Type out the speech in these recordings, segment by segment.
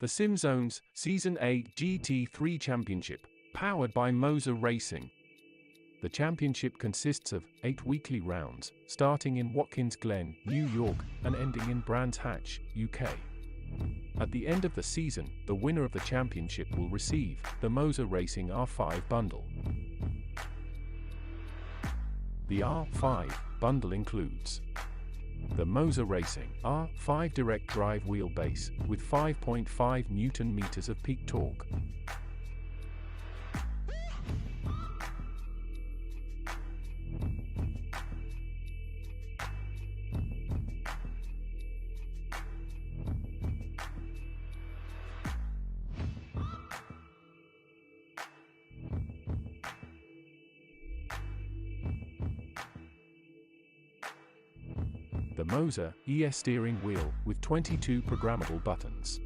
The SimZone's Season 8 GT3 Championship, powered by MOZA Racing. The championship consists of 8 weekly rounds, starting in Watkins Glen, New York, and ending in Brands Hatch, UK. At the end of the season, the winner of the championship will receive the MOZA Racing R5 bundle. The R5 bundle includes the MOZA Racing R5 direct drive wheelbase with 5.5 Nm of peak torque. The MOZA ES steering wheel with 22 programmable buttons.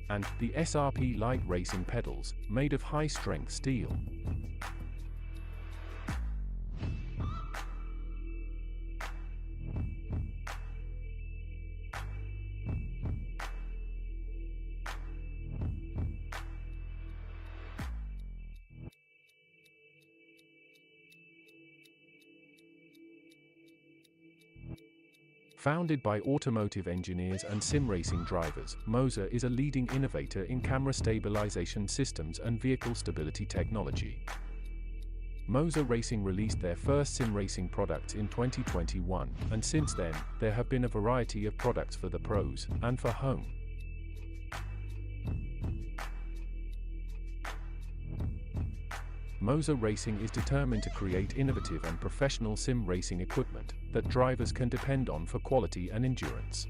And the SRP light racing pedals, made of high-strength steel. Founded by automotive engineers and sim racing drivers, MOZA is a leading innovator in camera stabilization systems and vehicle stability technology. MOZA Racing released their first sim racing product in 2021, and since then, there have been a variety of products for the pros and for home. MOZA Racing is determined to create innovative and professional sim racing equipment that drivers can depend on for quality and endurance.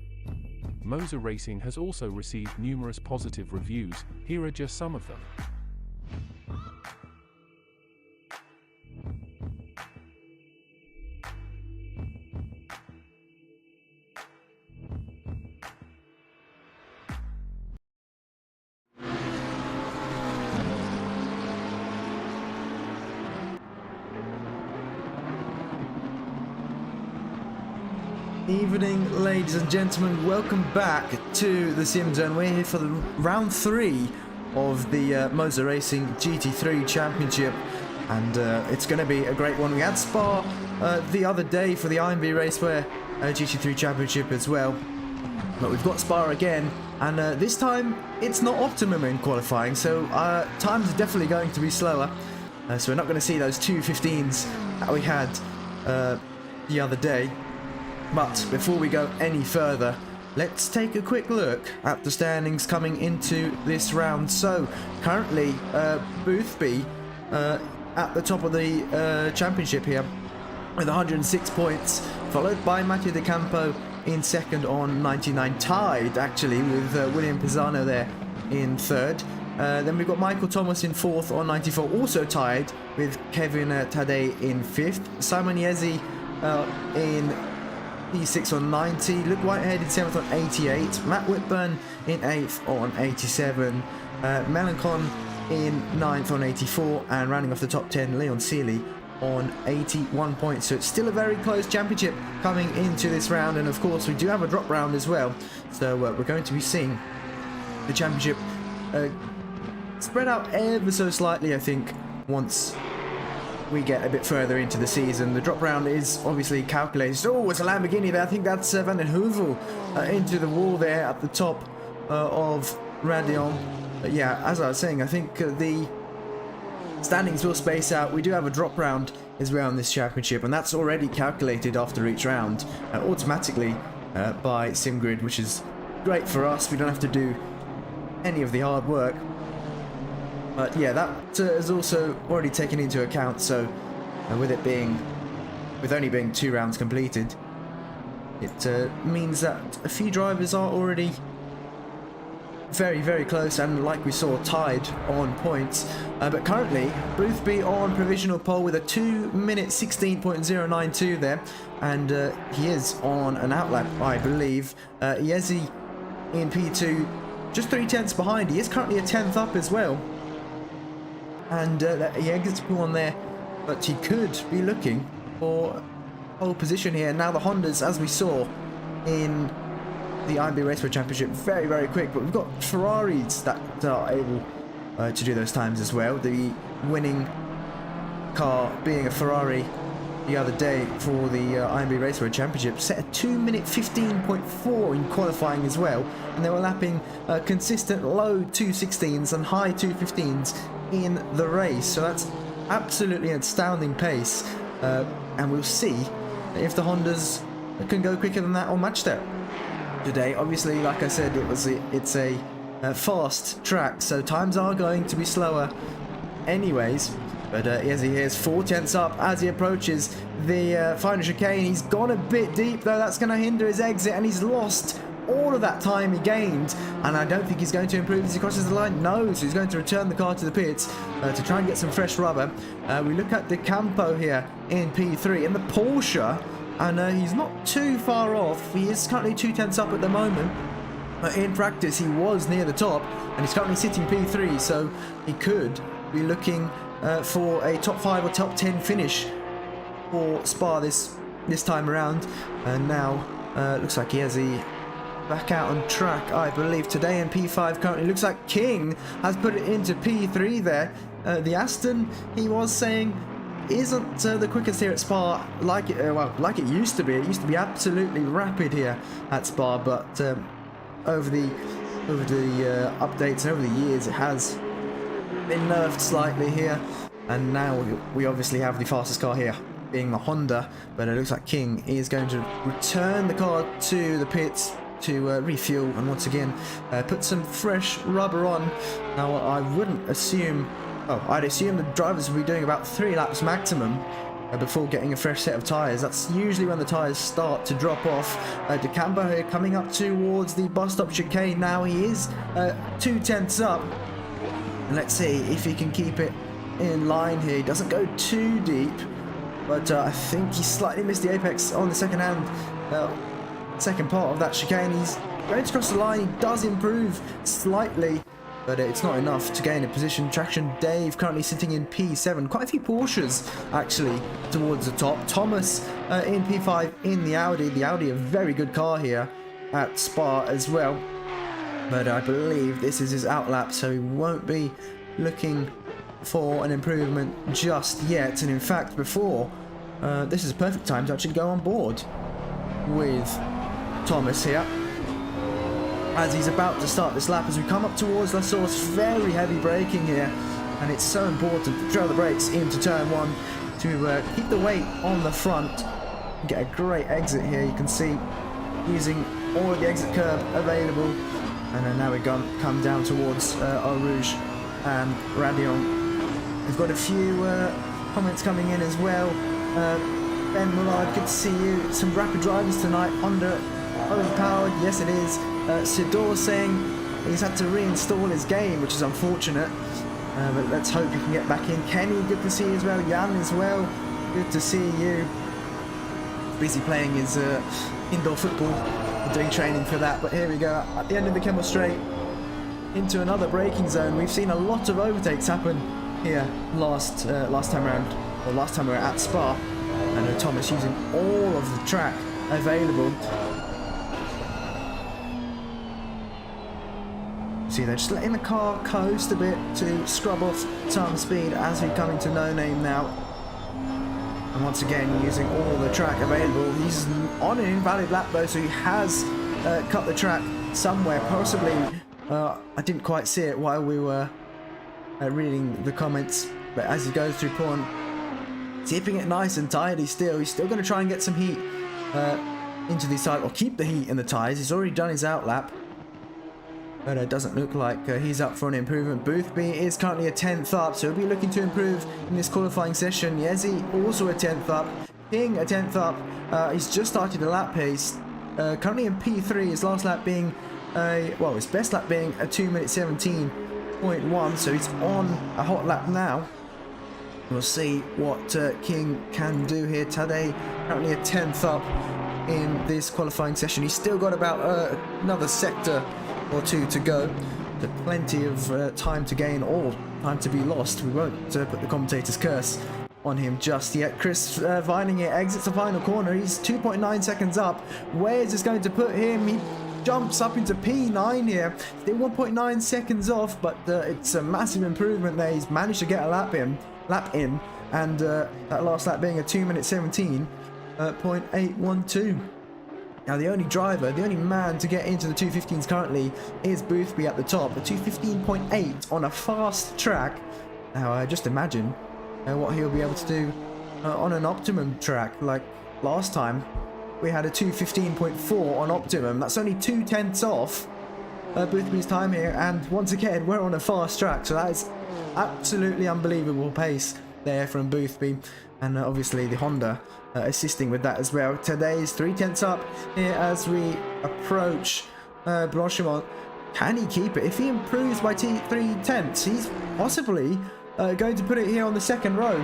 MOZA Racing has also received numerous positive reviews. Here are just some of them. Evening, ladies and gentlemen, welcome back to the SimZone. We're here for the round 3 of the MOZA Racing GT3 Championship, and it's going to be a great one. We had Spa the other day for the IMV Raceway GT3 Championship as well, but we've got Spa again, and this time it's not optimum in qualifying, so times are definitely going to be slower, so we're not going to see those 2:15s that we had the other day. But before we go any further, let's take a quick look at the standings coming into this round. So currently Boothby at the top of the championship here with 106 points, followed by Matthew De Campo in second on 99, tied actually with William Pisano there in third. Then we've got Michael Thomas in fourth on 94, also tied with Kevin Tadej in fifth. Simon Yezi in P6 on 90, Luke Whitehead in 7th on 88, Matt Whitburn in 8th on 87, Melancon in 9th on 84, and rounding off the top 10, Leon Seeley on 81 points. So it's still a very close championship coming into this round, and of course we do have a drop round as well, so we're going to be seeing the championship spread out ever so slightly, I think, once we get a bit further into the season. The drop round is obviously calculated. Oh, it's a Lamborghini there. I think that's Van den Heuvel into the wall there at the top of Radion. Yeah, as I was saying, I think the standings will space out. We do have a drop round as well in this championship, and that's already calculated after each round automatically by SimGrid, which is great for us. We don't have to do any of the hard work. But yeah, that is also already taken into account, so with only being 2 rounds completed, it means that a few drivers are already very, very close, and like we saw, tied on points. But currently, Boothby on provisional pole with a 2-minute 16.092 there, and he is on an outlap, I believe. Yezi in P2 just 3/10 behind. He is currently a 10th up as well. And he exits P1 there, but he could be looking for pole position here. Now the Hondas, as we saw in the IMB Raceway Championship, very, very quick, but we've got Ferraris that are able to do those times as well. The winning car being a Ferrari the other day for the IMB Raceway Championship set a 2-minute 15.4 in qualifying as well, and they were lapping consistent low 2:16s and high 2:15s in the race, so that's absolutely an astounding pace, and we'll see if the Hondas can go quicker than that on match day today. Obviously, like I said, it's a fast track, so times are going to be slower anyways. But as he is 4/10 up as he approaches the final chicane. He's gone a bit deep though, that's going to hinder his exit, and he's lost all of that time he gained, and I don't think he's going to improve as he crosses the line. No, so he's going to return the car to the pits to try and get some fresh rubber. We look at the Campo here in P3 in the Porsche, and he's not too far off. He is currently 2/10 up at the moment. In practice he was near the top, and he's currently sitting P3, so he could be looking for a top 5 or top 10 finish for Spa this time around. And now looks like he has the back out on track, I believe, today in P5 currently. Looks like King has put it into P3 there. The Aston, he was saying, isn't the quickest here at Spa like it used to be. It used to be absolutely rapid here at Spa, but over the updates and over the years it has been nerfed slightly here, and now we obviously have the fastest car here being the Honda. But it looks like King is going to return the car to the pits to refuel and once again put some fresh rubber on. Now I wouldn't assume, I'd assume the drivers will be doing about 3 laps maximum before getting a fresh set of tyres. That's usually when the tyres start to drop off. De Campo here coming up towards the bus stop chicane now. He is 2/10 up. And let's see if he can keep it in line here. He doesn't go too deep, but I think he slightly missed the apex on the second part of that chicane. He's going to cross the line. He does improve slightly, but it's not enough to gain a position. Traction Dave currently sitting in P7. Quite a few Porsches actually towards the top. Thomas in P5 in the Audi. The Audi, a very good car here at Spa as well. But I believe this is his outlap, so he won't be looking for an improvement just yet. And in fact, before this is a perfect time to actually go on board with Thomas here, as he's about to start this lap. As we come up towards La Source, very heavy braking here, and it's so important to throw the brakes into turn 1 to keep the weight on the front. Get a great exit here, you can see, using all of the exit curb available. And then now we come down towards Eau Rouge and Radion. We've got a few comments coming in as well. Ben Mullard, good to see you. Some rapid drivers tonight. Honda overpowered, yes it is. Sidor saying he's had to reinstall his game, which is unfortunate. But let's hope he can get back in. Kenny, good to see you as well. Jan as well, good to see you. Busy playing his indoor football, doing training for that. But here we go, at the end of the Kemmel Straight, into another braking zone. We've seen a lot of overtakes happen here last time around, or last time we were at Spa. And Thomas using all of the track available. See, they're just letting the car coast a bit to scrub off some speed as we come into No Name now. And once again, using all the track available. He's on an invalid lap though, so he has cut the track somewhere. Possibly, I didn't quite see it while we were reading the comments. But as he goes through Porn, keeping it nice and tidy still. He's still going to try and get some heat into these tyres, or keep the heat in the tyres. He's already done his outlap. But it doesn't look like he's up for an improvement. Boothby is currently a 10th up, so he'll be looking to improve in this qualifying session. Yezi also a 10th up. King a 10th up. He's just started a lap pace. Currently in P3, his last lap being his best lap being a 2-minute 17.1, so he's on a hot lap now. We'll see what King can do here today. Currently a 10th up in this qualifying session. He's still got about another sector or two to go. So plenty of time to gain or time to be lost. We won't put the commentator's curse on him just yet. Chris Vining here exits the final corner. He's 2.9 seconds up. Where is this going to put him? He jumps up into P9 here. Still 1.9 seconds off, but it's a massive improvement there. He's managed to get a lap in, and that last lap being a 2 minute 17.812. Now the only driver, the only man to get into the 215s currently is Boothby at the top. A 215.8 on a fast track. Now just imagine what he'll be able to do on an optimum track. Like last time we had a 215.4 on optimum. That's only 2/10 off Boothby's time here, and once again we're on a fast track, so that is absolutely unbelievable pace there from Boothby, and obviously the Honda assisting with that as well. Today's 3/10 up here as we approach Blanchimont. Can he keep it? If he improves by 3/10, he's possibly going to put it here on the second row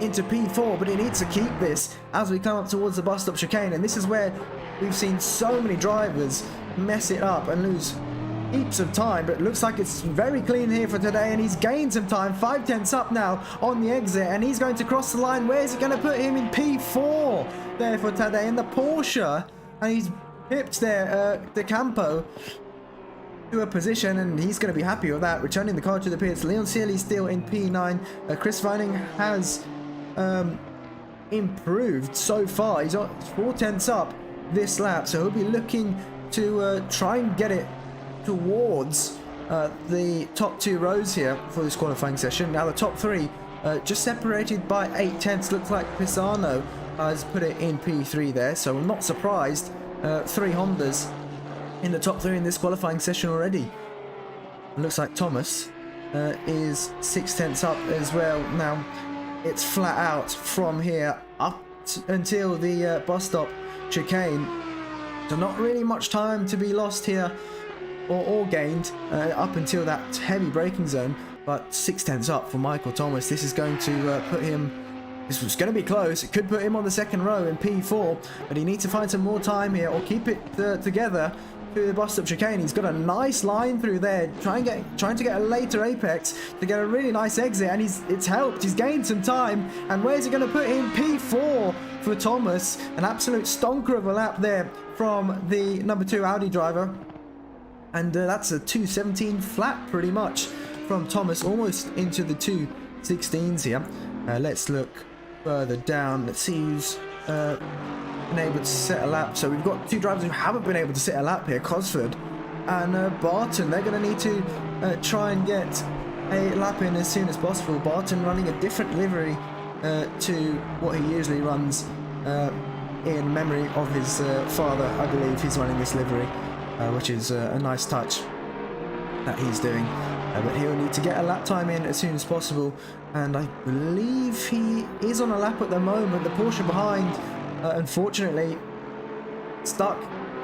into P4, but he needs to keep this as we come up towards the bus stop chicane, and this is where we've seen so many drivers mess it up and lose heaps of time, but it looks like it's very clean here for today, and he's gained some time. 5/10 up now on the exit, and he's going to cross the line. Where's he going to put him? In P4 there for today in the Porsche, and he's pipped there De Campo to a position, and he's going to be happy with that, returning the car to the pits. Leon Searley still in P9. Chris Vining has improved so far. He's 4/10 up this lap, so he'll be looking to try and get it towards the top two rows here for this qualifying session. Now the top three just separated by 8/10. Looks like Pisano has put it in P3 there, so I'm not surprised. 3 Hondas in the top 3 in this qualifying session already. It looks like Thomas is 6/10 up as well. Now it's flat out from here up until the bus stop chicane, so not really much time to be lost here or gained up until that heavy braking zone, but 6/10 up for Michael Thomas. This is going to put him, this was going to be close, it could put him on the second row in P4, but he needs to find some more time here or keep it together through the bus stop chicane. He's got a nice line through there, trying to get a later apex to get a really nice exit, and it's helped. He's gained some time, and where's he going to put him? P4 for Thomas. An absolute stonker of a lap there from the number 2 Audi driver, and that's a 217 flat pretty much from Thomas, almost into the 216s here. Let's look further down. Let's see who's been able to set a lap. So we've got 2 drivers who haven't been able to set a lap here, Cosford and Barton. They're going to need to try and get a lap in as soon as possible. Barton running a different livery to what he usually runs in memory of his father. I believe he's running this livery, which is a nice touch that he's doing. But he'll need to get a lap time in as soon as possible, and I believe he is on a lap at the moment. The Porsche behind, unfortunately, stuck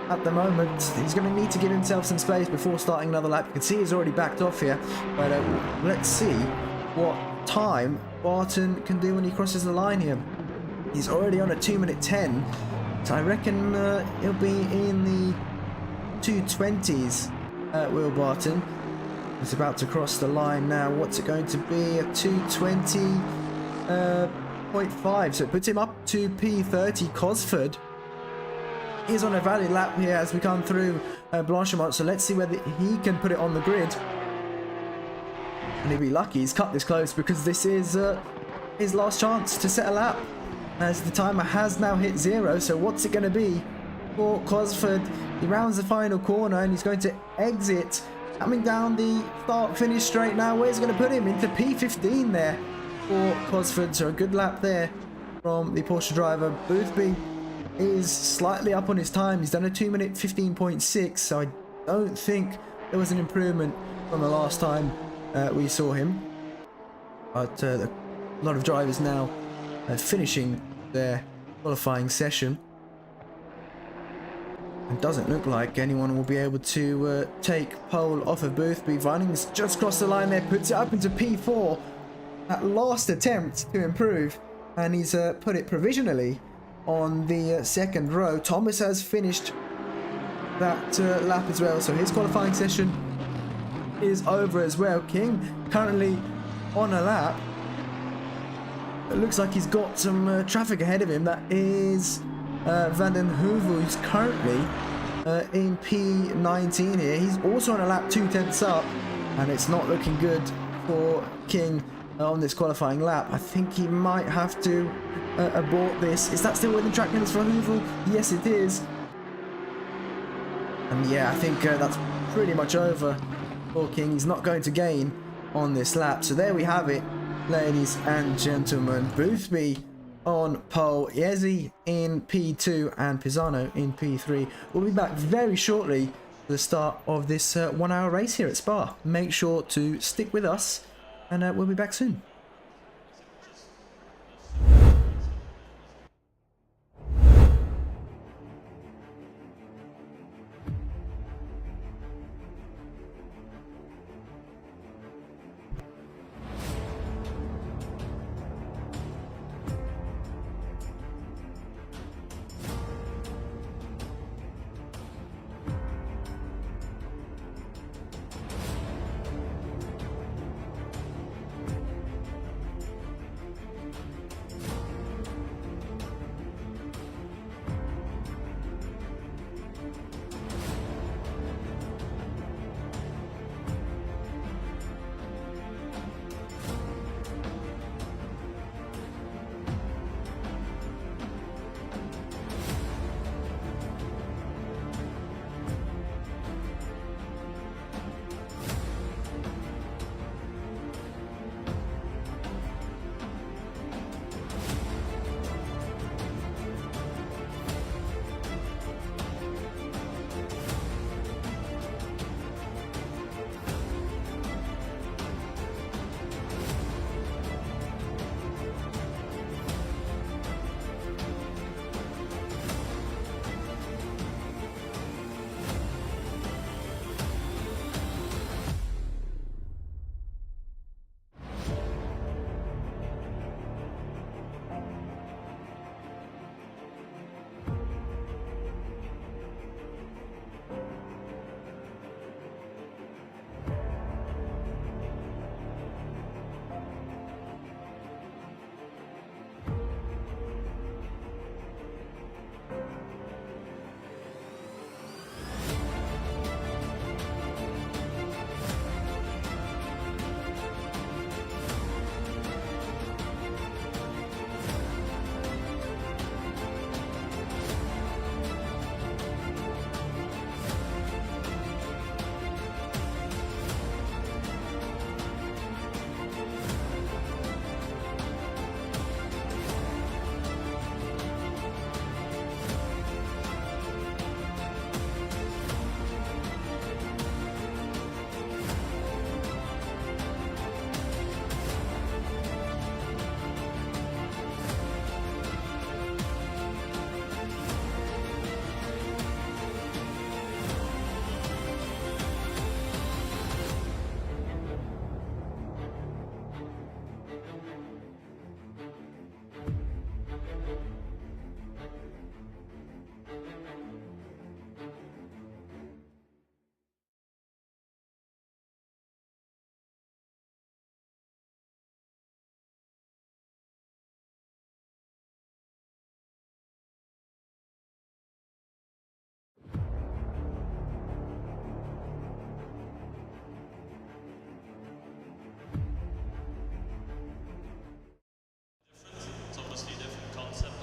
at the moment. He's going to need to give himself some space before starting another lap. You can see he's already backed off here, but let's see what time Barton can do when he crosses the line here. He's already on a 2 minute 10, so I reckon he'll be in the 220s, Will Barton. He's about to cross the line now. What's it going to be? A 220.5. So it puts him up to P30. Cosford is on a valid lap here as we come through Blanchimont. So let's see whether he can put it on the grid. And he'll be lucky he's cut this close, because this is his last chance to set a lap, as the timer has now hit 0. So what's it going to be for Cosford? He rounds the final corner and he's going to exit, coming down the start-finish straight now. Where's he going to put him? Into P15 there for Cosford. So a good lap there from the Porsche driver. Boothby is slightly up on his time. He's done a 2 minute 15.6, so I don't think there was an improvement from the last time we saw him. But a lot of drivers now finishing their qualifying session. It doesn't look like anyone will be able to take pole off of Boothby. Vining's just crossed the line there, puts it up into P4. That last attempt to improve, and he's put it provisionally on the second row. Thomas has finished that lap as well. So his qualifying session is over as well. King currently on a lap. It looks like he's got some traffic ahead of him. That is Van den Heuvel, who's currently in P19 here. He's also on a lap 2/10 up, and it's not looking good for King on this qualifying lap. I think he might have to abort this. Is that still within track limits for Heuvel? Yes, it is. And yeah, I think that's pretty much over for King. He's not going to gain on this lap. So there we have it, ladies and gentlemen. Boothby on pole, Yezi in P2 and Pisano in P3. We'll be back very shortly for the start of this 1 hour race here at Spa. Make sure to stick with us and we'll be back soon.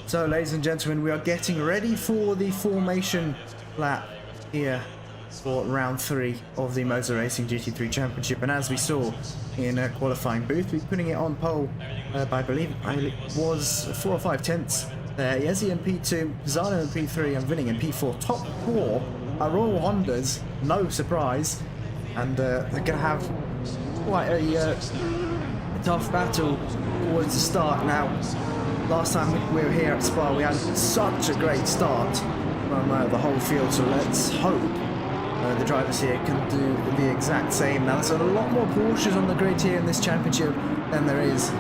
So, ladies and gentlemen, we are getting ready for the formation lap here for round 3 of the MOZA Racing GT3 Championship. And as we saw in qualifying, Booth, we're putting it on pole by, I believe it was 4 or 5 tenths there. Yezi in P2, Pisano in P3, and Vinning in P4. Top 4 are all Hondas, no surprise. And they're going to have quite a tough battle towards the start now. Last time we were here at Spa, we had such a great start from the whole field, so let's hope the drivers here can do the exact same. Now, there's a lot more Porsches on the grid here in this championship than there is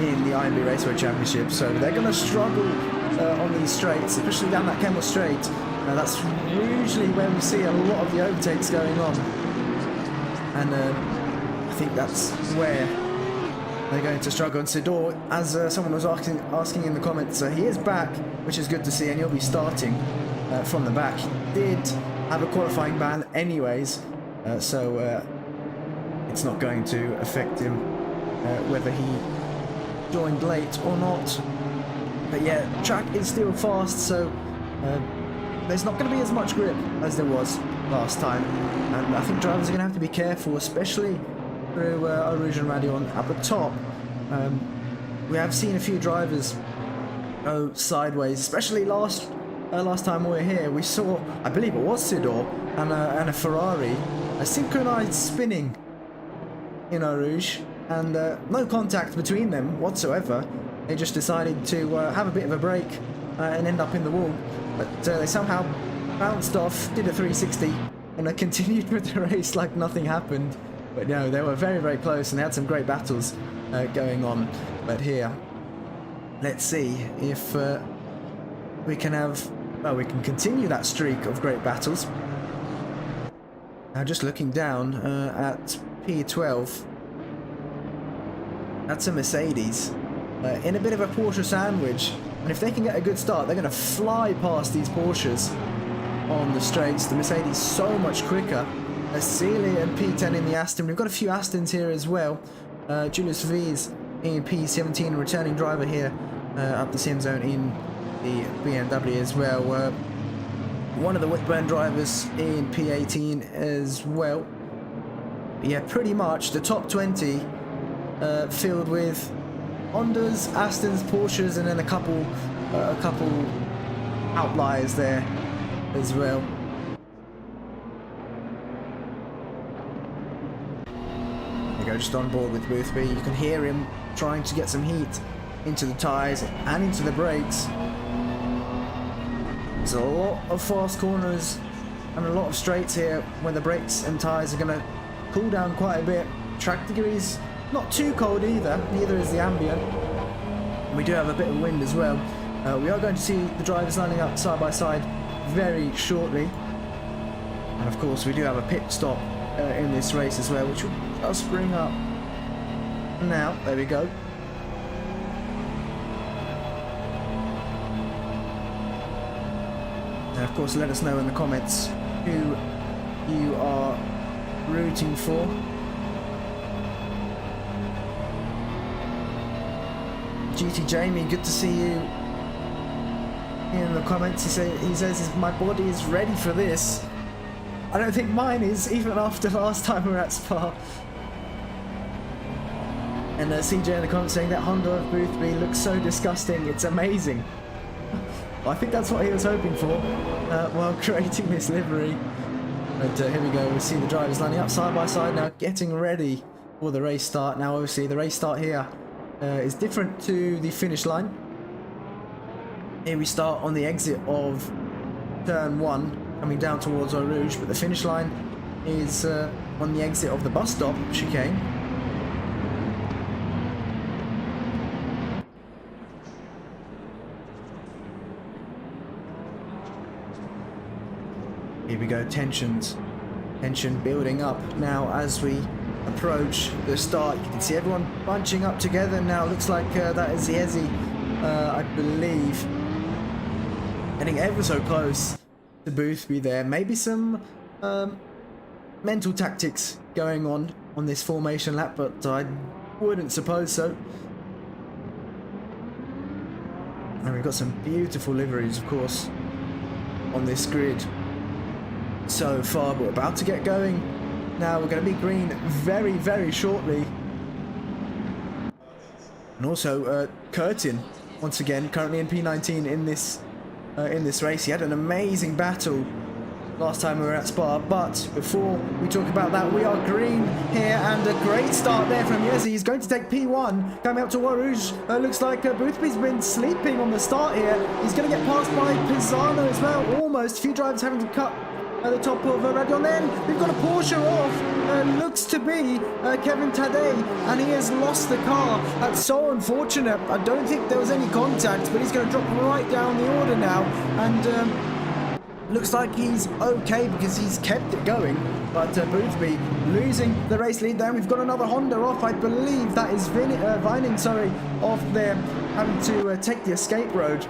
in the IMB Raceway Championship, so they're going to struggle on these straights, especially down that Kemmel straight. Now that's usually where we see a lot of the overtakes going on. And I think that's where they're going to struggle. And Sidor, as someone was asking in the comments, he is back, which is good to see, and he'll be starting from the back. He did have a qualifying ban anyways, so it's not going to affect him whether he joined late or not. But yeah, track is still fast, so there's not going to be as much grip as there was last time, and I think drivers are going to have to be careful, especially through Hooschii and Radion at the top. We have seen a few drivers go sideways, especially last time we were here. We saw, I believe it was Sidor and a Ferrari synchronized spinning in Hooschii, and no contact between them whatsoever. They just decided to have a bit of a break and end up in the wall, but they somehow bounced off, did a 360, and continued with the race like nothing happened. But no, they were very, very close, and they had some great battles going on. But here, let's see if we can continue that streak of great battles. Now, just looking down at P12, that's a Mercedes in a bit of a Porsche sandwich, and if they can get a good start, they're going to fly past these Porsches on the straights. The Mercedes so much quicker. Sealy and P10 in the Aston. We've got a few Astons here as well. Julius V's in P17, returning driver here up the SimZone in the BMW as well. One of the Whitburn drivers in P18 as well. Yeah, pretty much the top 20 filled with Hondas, Astons, Porsches, and then a couple outliers there as well. There you go, just on board with Boothby. You can hear him trying to get some heat into the tyres and into the brakes. There's a lot of fast corners and a lot of straights here where the brakes and tyres are going to cool down quite a bit. Track degrees not too cold either, neither is the ambient. We do have a bit of wind as well. We are going to see the drivers lining up side by side very shortly. And of course we do have a pit stop in this race as well, which will just bring up now. There we go. Now, of course, let us know in the comments who you are rooting for. GT Jamie, good to see you in the comments. He says my body is ready for this. I don't think mine is, even after last time we were at Spa. And CJ in the comments saying that Honda of Boothby looks so disgusting, it's amazing. Well, I think that's what he was hoping for while creating this livery. But here we go, we see the drivers lining up side by side now, getting ready for the race start. Now obviously the race start here is different to the finish line. Here we start on the exit of turn 1, coming down towards Eau Rouge, but the finish line is on the exit of the bus stop chicane. Here we go, tension building up now as we approach the start. You can see everyone bunching up together now. Looks like that is Ziezi, I believe, getting ever so close to Boothby there. Maybe some mental tactics going on this formation lap, but I wouldn't suppose so. And we've got some beautiful liveries, of course, on this grid so far, but we're about to get going. Now we're going to be green very, very shortly. And also Curtin, once again, currently in P19 in this race. He had an amazing battle last time we were at Spa, but before we talk about that, we are green here, and a great start there from Yezi. He's going to take P1, coming up to Eau Rouge. Looks like Boothby's been sleeping on the start here. He's going to get passed by Pisano as well, almost. A few drivers having to cut at the top of Radion. Then we've got a Porsche off, looks to be Kevin Tadei, and he has lost the car. That's so unfortunate. I don't think there was any contact, but he's going to drop right down the order now, and Looks like he's okay because he's kept it going, but Boothby losing the race lead there. We've got another Honda off. I believe that is Vining, sorry, off there, having to take the escape road.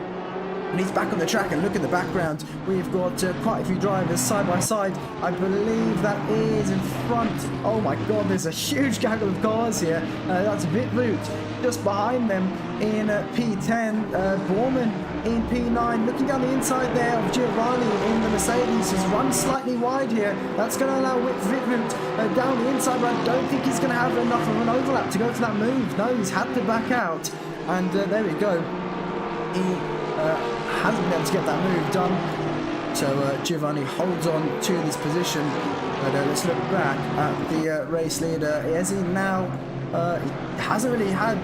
And he's back on the track, and look in the background. We've got quite a few drivers side by side. I believe that is in front. Oh my god, there's a huge gaggle of cars here. That's Vitvoot just behind them in P10. Borman in P9. Looking down the inside there of Giovanni in the Mercedes. Has run slightly wide here. That's going to allow Vitvoot down the inside, but I don't think he's going to have enough of an overlap to go for that move. No, he's had to back out. And there we go. He hasn't been able to get that move done, so Giovanni holds on to this position. But let's look back at the race leader. Ezzy now hasn't really had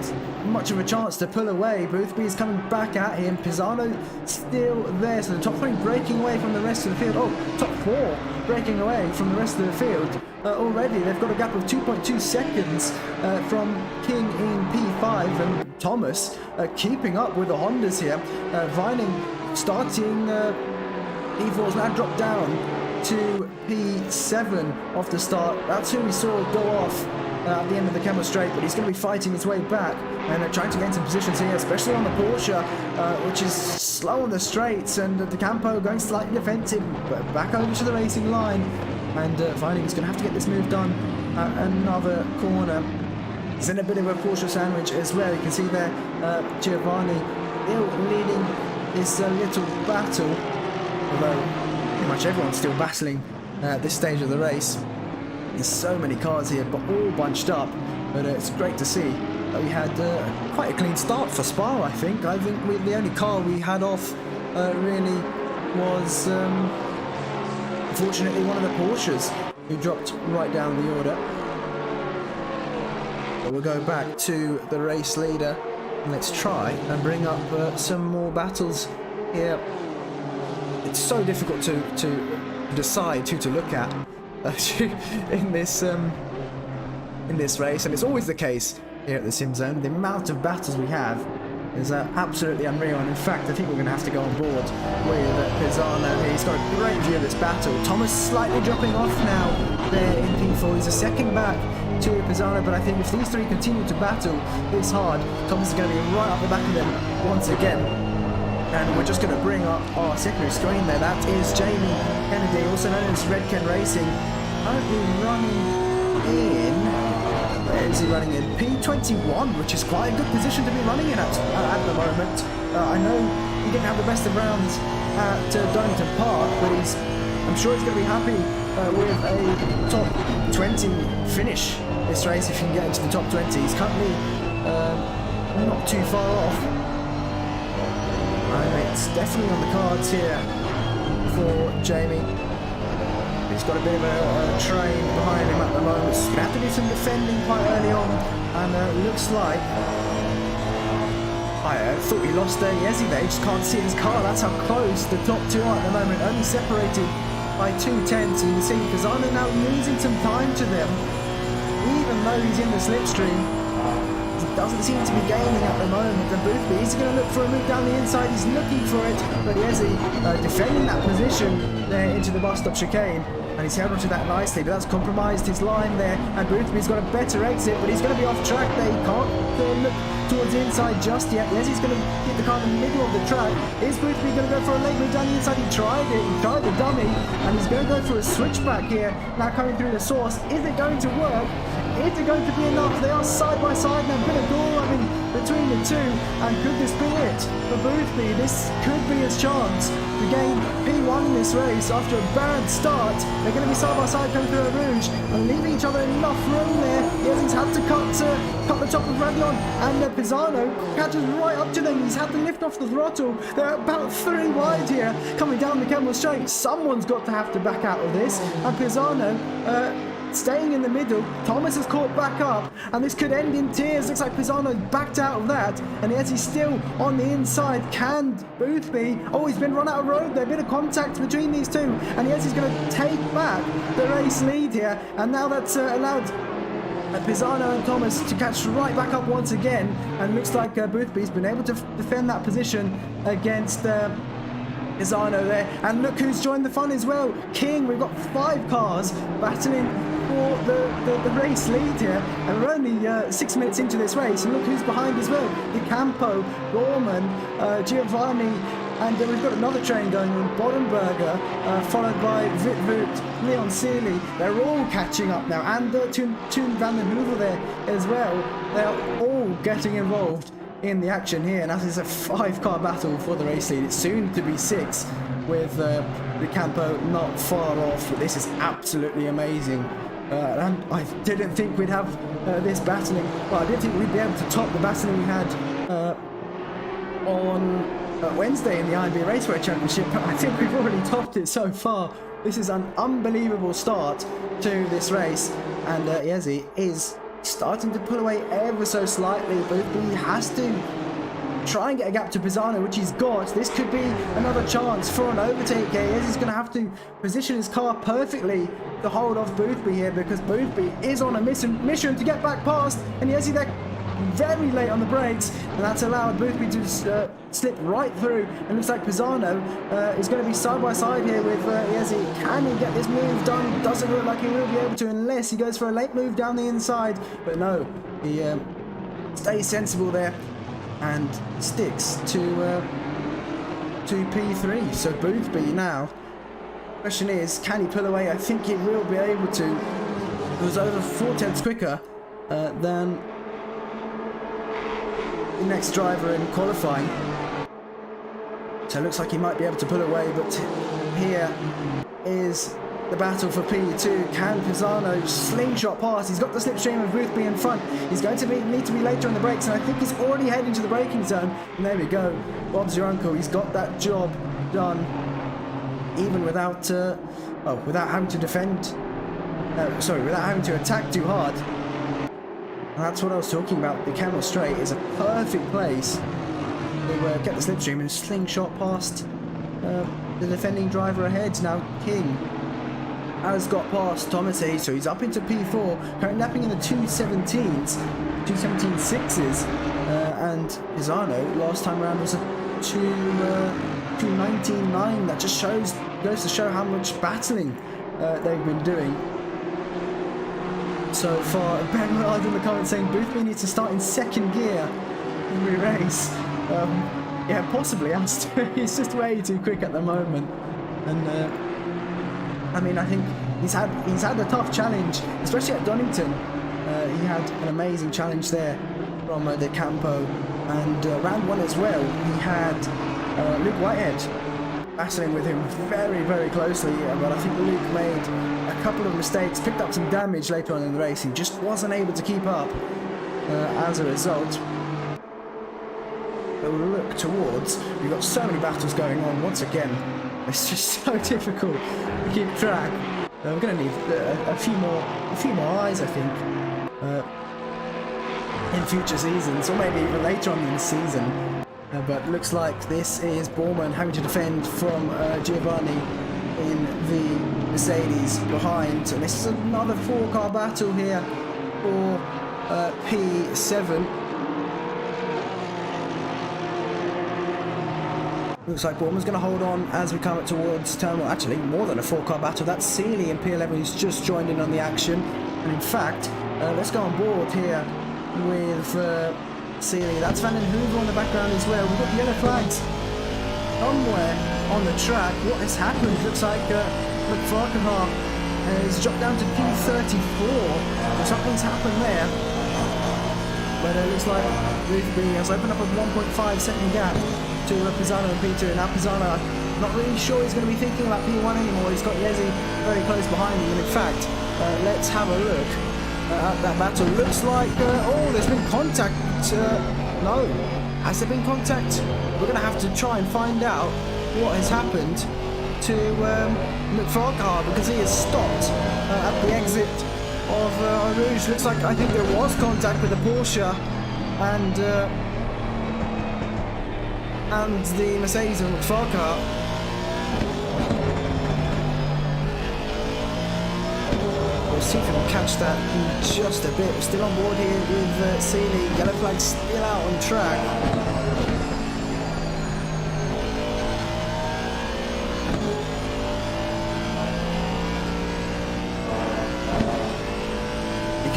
much of a chance to pull away. Boothby is coming back at him. Pisano still there, so the top 3 breaking away from the rest of the field. Oh, top 4 breaking away from the rest of the field. Already they've got a gap of 2.2 seconds from King in P5, and Thomas keeping up with the Hondas here. Vining starting P4's now dropped down to P7 off the start. That's who we saw go off at the end of the camera straight, but he's going to be fighting his way back and trying to gain some positions here, especially on the Porsche, which is slow on the straights, and the Campo going slightly defensive, but back over to the racing line. And Vining is going to have to get this move done at another corner. He's in a bit of a Porsche sandwich as well. You can see there Giovanni still leading this little battle, although pretty much everyone's still battling at this stage of the race. There's so many cars here, but all bunched up. But it's great to see that we had quite a clean start for Spa, I think. The only car we had off really was, unfortunately, one of the Porsches, who dropped right down the order. But we'll go back to the race leader. And let's try and bring up some more battles here. It's so difficult to decide who to look at in this race, and it's always the case here at the SimZone. The amount of battles we have is absolutely unreal, and in fact I think we're going to have to go on board with Pisano. He's got a great view of this battle. Thomas slightly dropping off now there in P4. He's a second back to Pisano, but I think if these 3 continue to battle this hard, Thomas is going to be right up the back of them once again. And we're just going to bring up our secondary screen there. That is Jamie Kennedy, also known as Red Ken Racing, currently running in, where is he running in? P21, which is quite a good position to be running in at the moment. I know he didn't have the best of rounds at Donington Park, but I'm sure he's going to be happy with a top 20 finish this race if he can get into the top 20. He's currently not too far off. It's definitely on the cards here for Jamie. He's got a bit of a train behind him at the moment. He's going to have to do some defending quite early on, and looks like I thought we lost Ezzy there. You just can't see his car. That's how close the top 2 are at the moment, only separated by 2 tenths. And you can see Pisano now losing some time to them, even though he's in the slipstream. Doesn't seem to be gaining at the moment. And Boothby, he's going to look for a move down the inside. He's looking for it, but Ezzy defending that position there into the bus stop chicane, and he's held onto that nicely, but that's compromised his line there. And Boothby's got a better exit, but he's going to be off track there. He can't look towards the inside just yet. Ezzy's going to get the car in the middle of the track. Is Boothby going to go for a late move down the inside? He tried it. He tried the dummy, and he's going to go for a switchback here. Now coming through the source. Is it going to work? Is it going to be enough? They are side by side now. Bit of door running between the 2, and could this be it for Boothby? This could be his chance to gain P1 in this race after a bad start. They're going to be side by side coming through a Rouge and leaving each other enough room there. He's had to cut the top of Radion, and Pisano catches right up to them. He's had to lift off the throttle. They're about 3 wide here, coming down the Kemmel straight. Someone's got to have to back out of this, and Pisano staying in the middle. Thomas has caught back up, and this could end in tears. Looks like Pisano backed out of that, and yet he's still on the inside. Can Boothby? Oh, he's been run out of road there. A bit of contact between these 2, and yet he's going to take back the race lead here, and now that's allowed Pisano and Thomas to catch right back up once again, and looks like Boothby's been able to defend that position against Pisano there, and look who's joined the fun as well. King, we've got 5 cars battling for the race lead here, and we're only 6 minutes into this race, and look who's behind as well. De Campo, Gorman, Giovanni, and we've got another train going on, Bodenberger, followed by Vitvoot, Leon Seeley. They're all catching up now, and Toon van den Heuvel there as well. They're all getting involved in the action here, and as it's a 5-car battle for the race lead. It's soon to be 6, with the Campo not far off. This is absolutely amazing, and I didn't think we'd have this battling. Well, I didn't think we'd be able to top the battling we had on Wednesday in the IMB Raceway Championship, but I think we've already topped it so far. This is an unbelievable start to this race, and Yezi is starting to pull away ever so slightly, but he has to try and get a gap to Pisano, which he's got. This could be another chance for an overtake here. He's going to have to position his car perfectly to hold off Boothby here, because Boothby is on a mission to get back past, and Yezi there very late on the brakes, and that's allowed Boothby to slip right through, and looks like Pisano is going to be side by side here with Yezi. Can he get this move done? Doesn't look like he will be able to, unless he goes for a late move down the inside, but no, he stays sensible there and sticks to P3. So Boothby now, question is, can he pull away? I think he will be able to. It was over 4/10 quicker than the next driver in qualifying, so it looks like he might be able to pull away, but here is the battle for P2. Can Pisano slingshot past? He's got the slipstream of Boothby in front. He's going to need to be later on the brakes, and I think he's already heading to the braking zone, and there we go. Bob's your uncle. He's got that job done, even without without having to defend, without having to attack too hard. And that's what I was talking about. The Camel Straight is a perfect place to get the slipstream and slingshot past the defending driver ahead. Now King has got past Thomasy, so he's up into P4, currently napping in the 217s, 217.6s, and Pisano last time around was a 219.9. That just goes to show how much battling they've been doing so far. Ben Millard in the comments saying Boothby needs to start in 2nd gear every race. Yeah, possibly has to. He's just way too quick at the moment, and I mean, I think he's had a tough challenge, especially at Donington. He had an amazing challenge there from De Campo, and round 1 as well, he had Luke Whitehead battling with him very, very closely, but I think Luke made a couple of mistakes, picked up some damage later on in the race. He just wasn't able to keep up as a result. But we'll look towards, we've got so many battles going on once again. It's just so difficult to keep track. We're going to need a few more eyes, I think, in future seasons, or maybe even later on in the season. But looks like this is Borman having to defend from Giovanni in the Mercedes behind. And this is another 4-car battle here for P7. Looks like Borman's going to hold on as we come up towards terminal. Actually, more than a 4-car battle. That's Seeley in P11 who's just joined in on the action. And in fact, let's go on board here with Seeley. That's Van den Heuvel on the background as well. We've got yellow flags somewhere on the track. What has happened? Looks like McFarkenhart has dropped down to P34. So something's happened there. But it looks like Boothby has opened up a 1.5-second gap to Pisano and P2. And now Pisano, not really sure he's going to be thinking about P1 anymore. He's got Yezi very close behind him. And in fact, let's have a look at that battle. Looks like, there's been contact. No. Has there been contact? We're going to have to try and find out what has happened to McFarkenhart, because he has stopped at the exit of Rouge. Looks like, I think there was contact with the Porsche and the Mercedes and McFarkenhart. We'll see if we can catch that in just a bit. We're still on board here with Seeley. Yellow flag still out on track.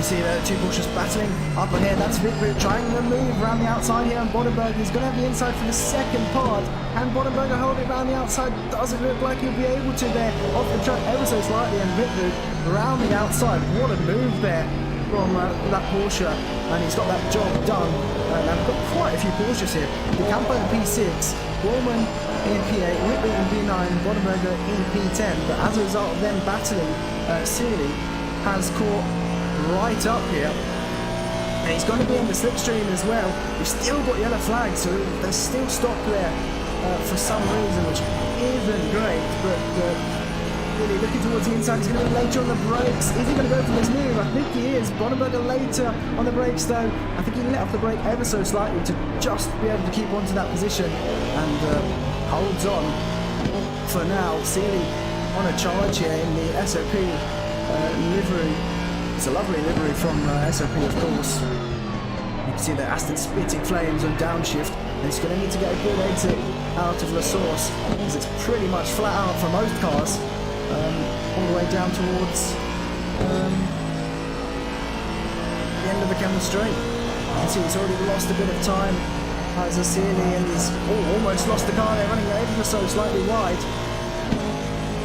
see the two Porsches battling up ahead. That's Vitbrit trying to move around the outside here, and Bonenberger is going to have the inside for the second part. And Bonenberger hold it around the outside. Doesn't look like he'll be able to there. Off the track ever so slightly, and Vitbrit around the outside. What a move there from that Porsche, and he's got that job done. And we've got quite a few Porsches here. The Campo in P6, Borman in P8, Whitby in P9, Bonenberger in P10. But as a result of them battling, Sealy has caught right up here, and he's going to be in the slipstream as well. We've still got yellow flags, so they're still stopped there for some reason, which isn't great. But really looking towards the inside, he's going to be later on the brakes. Is he going to go for this move? I think he is. Bonenberger later on the brakes though. I think he let off the brake ever so slightly to just be able to keep onto that position, and holds on for now. Sealy on a charge here in the SOP livery. It's a lovely livery from SOP, of course. You can see the Aston spitting flames on downshift, and he's going to need to get a good exit out of La Source, because it's pretty much flat out for most cars, all the way down towards the end of the camera straight. You can see he's already lost a bit of time as a Sealy, and he's almost lost the car. They're running ever so slightly wide.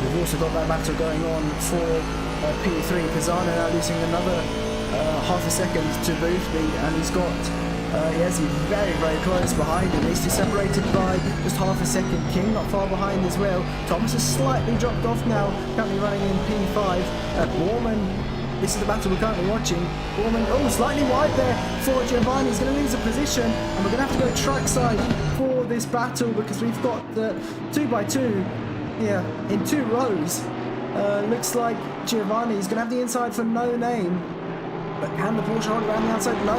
We've also got that battle going on for P3. Pisano now losing another half a second to Boothby, and he's got he's very, very close behind him. He's separated by just half a second. King not far behind as well. Thomas has slightly dropped off now, currently running in P5. Borman, this is the battle we're currently watching. Borman, slightly wide there for Giovanni. He's going to lose a position, and we're going to have to go trackside for this battle, because we've got the 2x2 here in 2 rows. Looks like Giovanni's going to have the inside for No Name. But can the Porsche hold around the outside? No.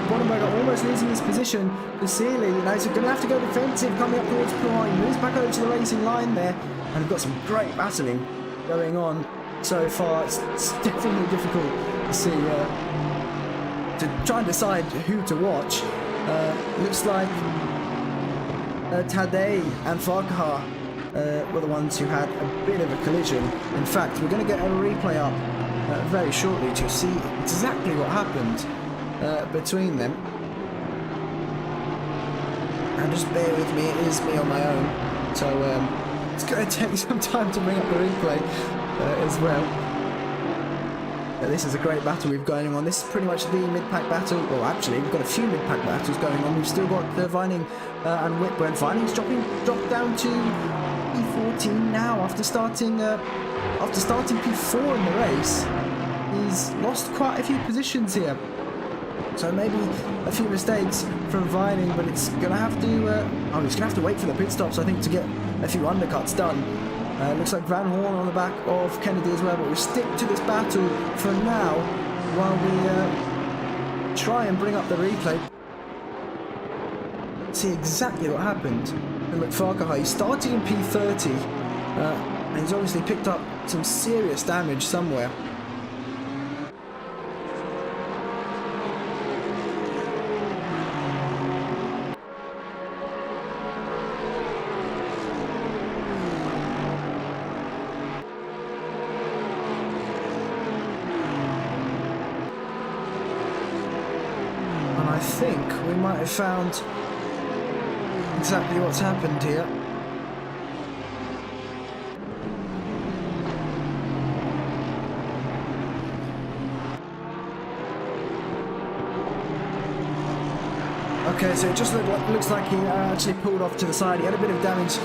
Bonenberger almost losing his position to Sealy. Now he's going to have to go defensive coming up towards Prime. Moves back over to the racing line there. And we've got some great battling going on so far. It's definitely difficult to see, to try and decide who to watch. Looks like Tadej and Farquhar were the ones who had a bit of a collision. In fact, we're going to get a replay up very shortly to see exactly what happened between them. And just bear with me, it is me on my own, so it's going to take some time to bring up the replay as well. This is a great battle we've going on. This is pretty much the mid-pack battle. Well, actually, we've got a few mid-pack battles going on. We've still got Vining and Whitburn. Vining's dropped down to P14 now after starting P4 in the race. He's lost quite a few positions here, so maybe a few mistakes from Vining, but it's gonna have to he's gonna have to wait for the pit stops, I think, to get a few undercuts done. Looks like Van Hoorn on the back of Kennedy as well, but we'll stick to this battle for now while we try and bring up the replay. See exactly what happened. And look, Farquhar, he started in P30, and he's obviously picked up some serious damage somewhere. And I think we might have found exactly what's happened here. Okay, so it just looks like he actually pulled off to the side. He had a bit of damage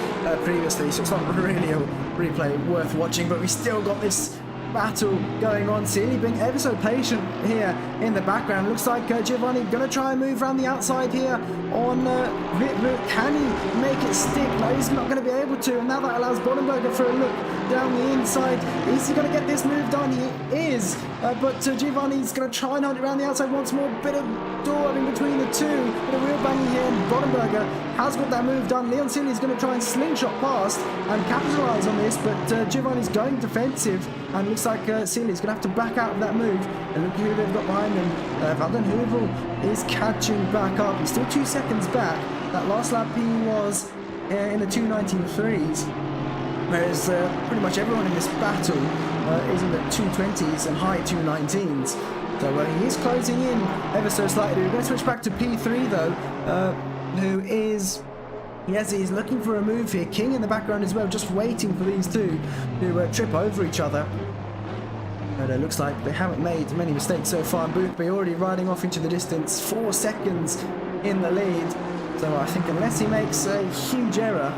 previously, so it's not really a replay worth watching, but we still got this battle going on. Sealy being ever so patient here in the background. Looks like Giovanni going to try and move around the outside here on Vitbrit. Can he make it stick? No, he's not going to be able to, and now that allows Bonenberger for a look down the inside. Is he going to get this move done? He is, but Giovanni's going to try and hold it around the outside once more. Bit of door in between the two. Bit of wheel banging here, and Bonenberger has got that move done. Leon Sealy's going to try and slingshot past and capitalise on this, but Giovanni's going defensive, and looks like Sealy's going to have to back out of that move. And look who they've got behind him. Valden Heuvel is catching back up. He's still 2 seconds back. That last lap he was in the 2:19.3s. Whereas pretty much everyone in this battle is in the 2:20s and high 2:19s. So he is closing in ever so slightly. We're going to switch back to P3 though, who is... Yes, he's looking for a move here. King in the background as well, just waiting for these two to trip over each other. But it looks like they haven't made many mistakes so far. Boothby already riding off into the distance, 4 seconds in the lead. So I think unless he makes a huge error...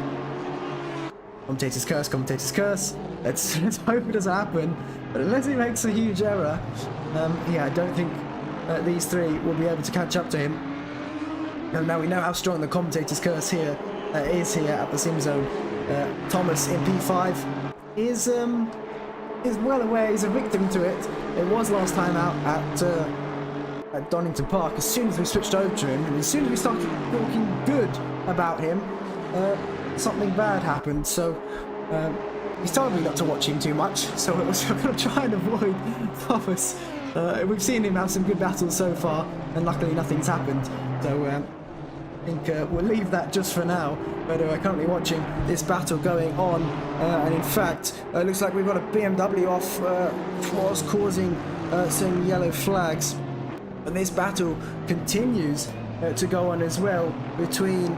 Commentator's curse, commentator's curse. Let's hope it doesn't happen. But unless he makes a huge error, yeah, I don't think these three will be able to catch up to him. And now we know how strong the commentator's curse here is here at the SimZone. Thomas in P5 is well aware, he's a victim to it. It was last time out at Donington Park. As soon as we switched over to him, and as soon as we started talking good about him, something bad happened. So he's told me not to watch him too much, so we're going to try and avoid Thomas. We've seen him have some good battles so far, and luckily nothing's happened. So I think we'll leave that just for now, but we're currently watching this battle going on, and in fact it looks like we've got a BMW off, was causing some yellow flags, and this battle continues to go on as well between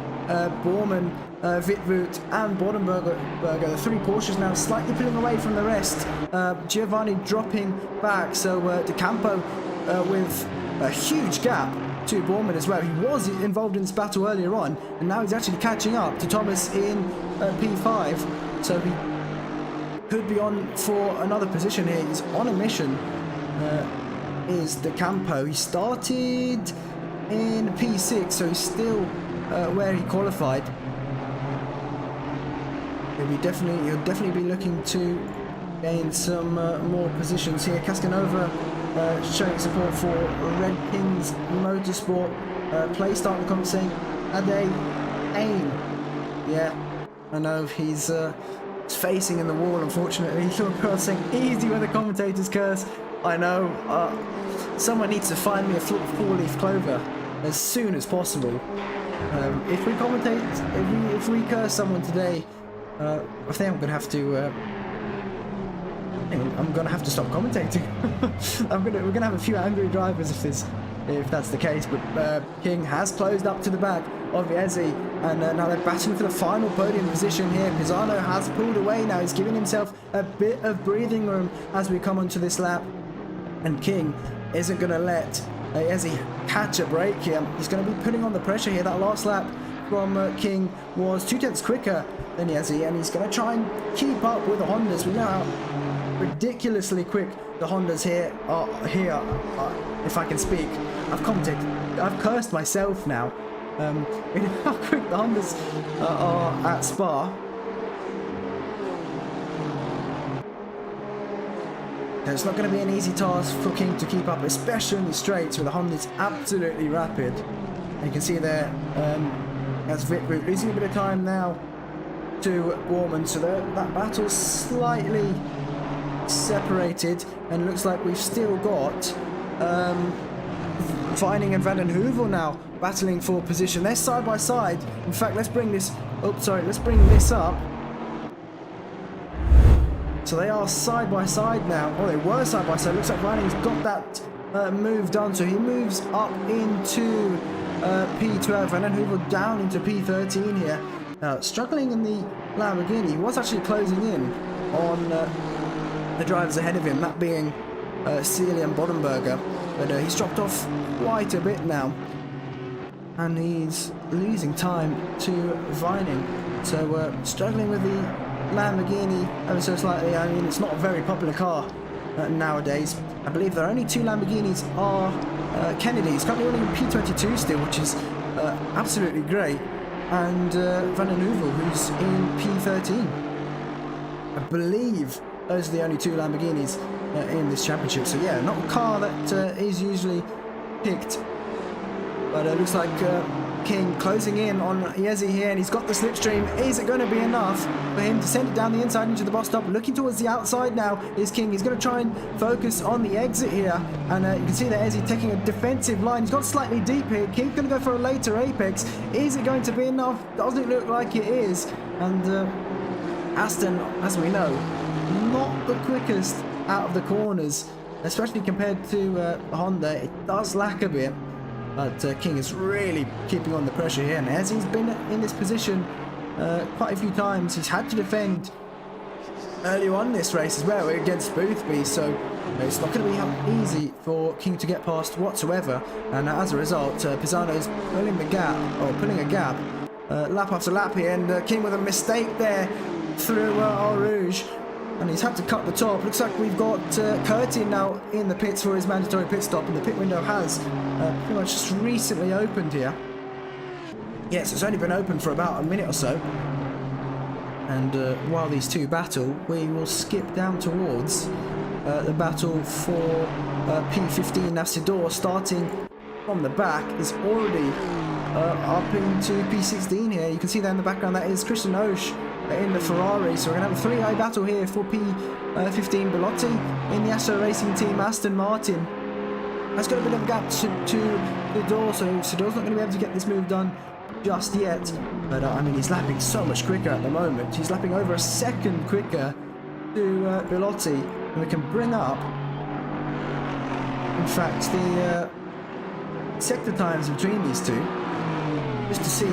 Bormann, Wittvoet and Bodenberger. The 3 Porsches now slightly pulling away from the rest. Giovanni dropping back, so De Campo with a huge gap to Bormann as well. He was involved in this battle earlier on, and now he's actually catching up to Thomas in P5, so he could be on for another position here. He's on a mission, is De Campo. He started in P6, so he's still where he qualified. He'll definitely be looking to gain some more positions here. Cascanova showing support for Red Pins Motorsport. Play start in the comment saying, Ade aim. Yeah, I know he's facing in the wall, unfortunately. Thought saying easy with the commentator's curse. I know. Someone needs to find me a 4-leaf clover as soon as possible. If we commentate, if we curse someone today, I think I'm gonna have to. I'm gonna have to stop commentating. We're gonna have a few angry drivers if that's the case. But King has closed up to the back of Viezi, and now they're battling for the final podium position here. Pisano has pulled away now. He's giving himself a bit of breathing room as we come onto this lap, and King isn't gonna let Viezi catch a break here. He's gonna be putting on the pressure here. That last lap from King was 2/10 quicker than Viezi, and he's gonna try and keep up with the Hondas. We know how ridiculously quick the Hondas here are. If I can speak, I've cursed myself now. You know how quick the Hondas are at Spa. It's not going to be an easy task for King to keep up, especially in the straights where the Honda's absolutely rapid. And you can see there, that's Wittvoet losing a bit of time now to Bormann, so that battle's slightly separated, and looks like we've still got Vining and Van den Heuvel now battling for position. They're side by side. In fact, let's bring this up. So they are side by side now. Oh, they were side by side. Looks like Vining's got that move done, so he moves up into P12, Van den Heuvel down into P13 here. Now, struggling in the Lamborghini. He was actually closing in on the drivers ahead of him, that being Sealy and Bodenberger, but he's dropped off quite a bit now, and he's losing time to Vining. So struggling with the Lamborghini ever so slightly. I mean, it's not a very popular car nowadays. I believe there are only 2 Lamborghinis are Kennedy's, currently running in P22 still, which is absolutely great, and Van den Heuvel, who's in P13. I believe those are the only 2 Lamborghinis in this championship. So yeah, not a car that is usually picked. But it looks like King closing in on Viezi here, and he's got the slipstream. Is it going to be enough for him to send it down the inside into the box stop? Looking towards the outside now is King. He's going to try and focus on the exit here, and you can see that Viezi taking a defensive line. He's got slightly deep here. King's going to go for a later apex. Is it going to be enough? Doesn't look like it is. And Aston, as we know, not the quickest out of the corners. especially compared to Honda. It does lack a bit, but King is really keeping on the pressure here. And as he's been in this position quite a few times, he's had to defend early on in this race as well against Boothby, so it's not going to be easy for King to get past whatsoever. And as a result, Pisano's pulling a gap lap after lap here, and King with a mistake there through Eau Rouge, and he's had to cut the top. Looks like we've got Curtin now in the pits for his mandatory pit stop, and the pit window has pretty much just recently opened here. Yes, it's only been open for about a minute or so. And while these two battle, we will skip down towards the battle for P15. Now Sidor, starting from the back, is already up into P16 here. You can see there in the background, that is Christian Oesch in the Ferrari. So we're going to have a three-eye battle here for P15. Bilotti in the Assetto Racing Team, Aston Martin, has got a bit of a gap to Sidor, so Sidor's not going to be able to get this move done just yet. But I mean, he's lapping so much quicker at the moment. He's lapping over a second quicker to Bilotti, and we can bring up, in fact, the sector times between these two, just to see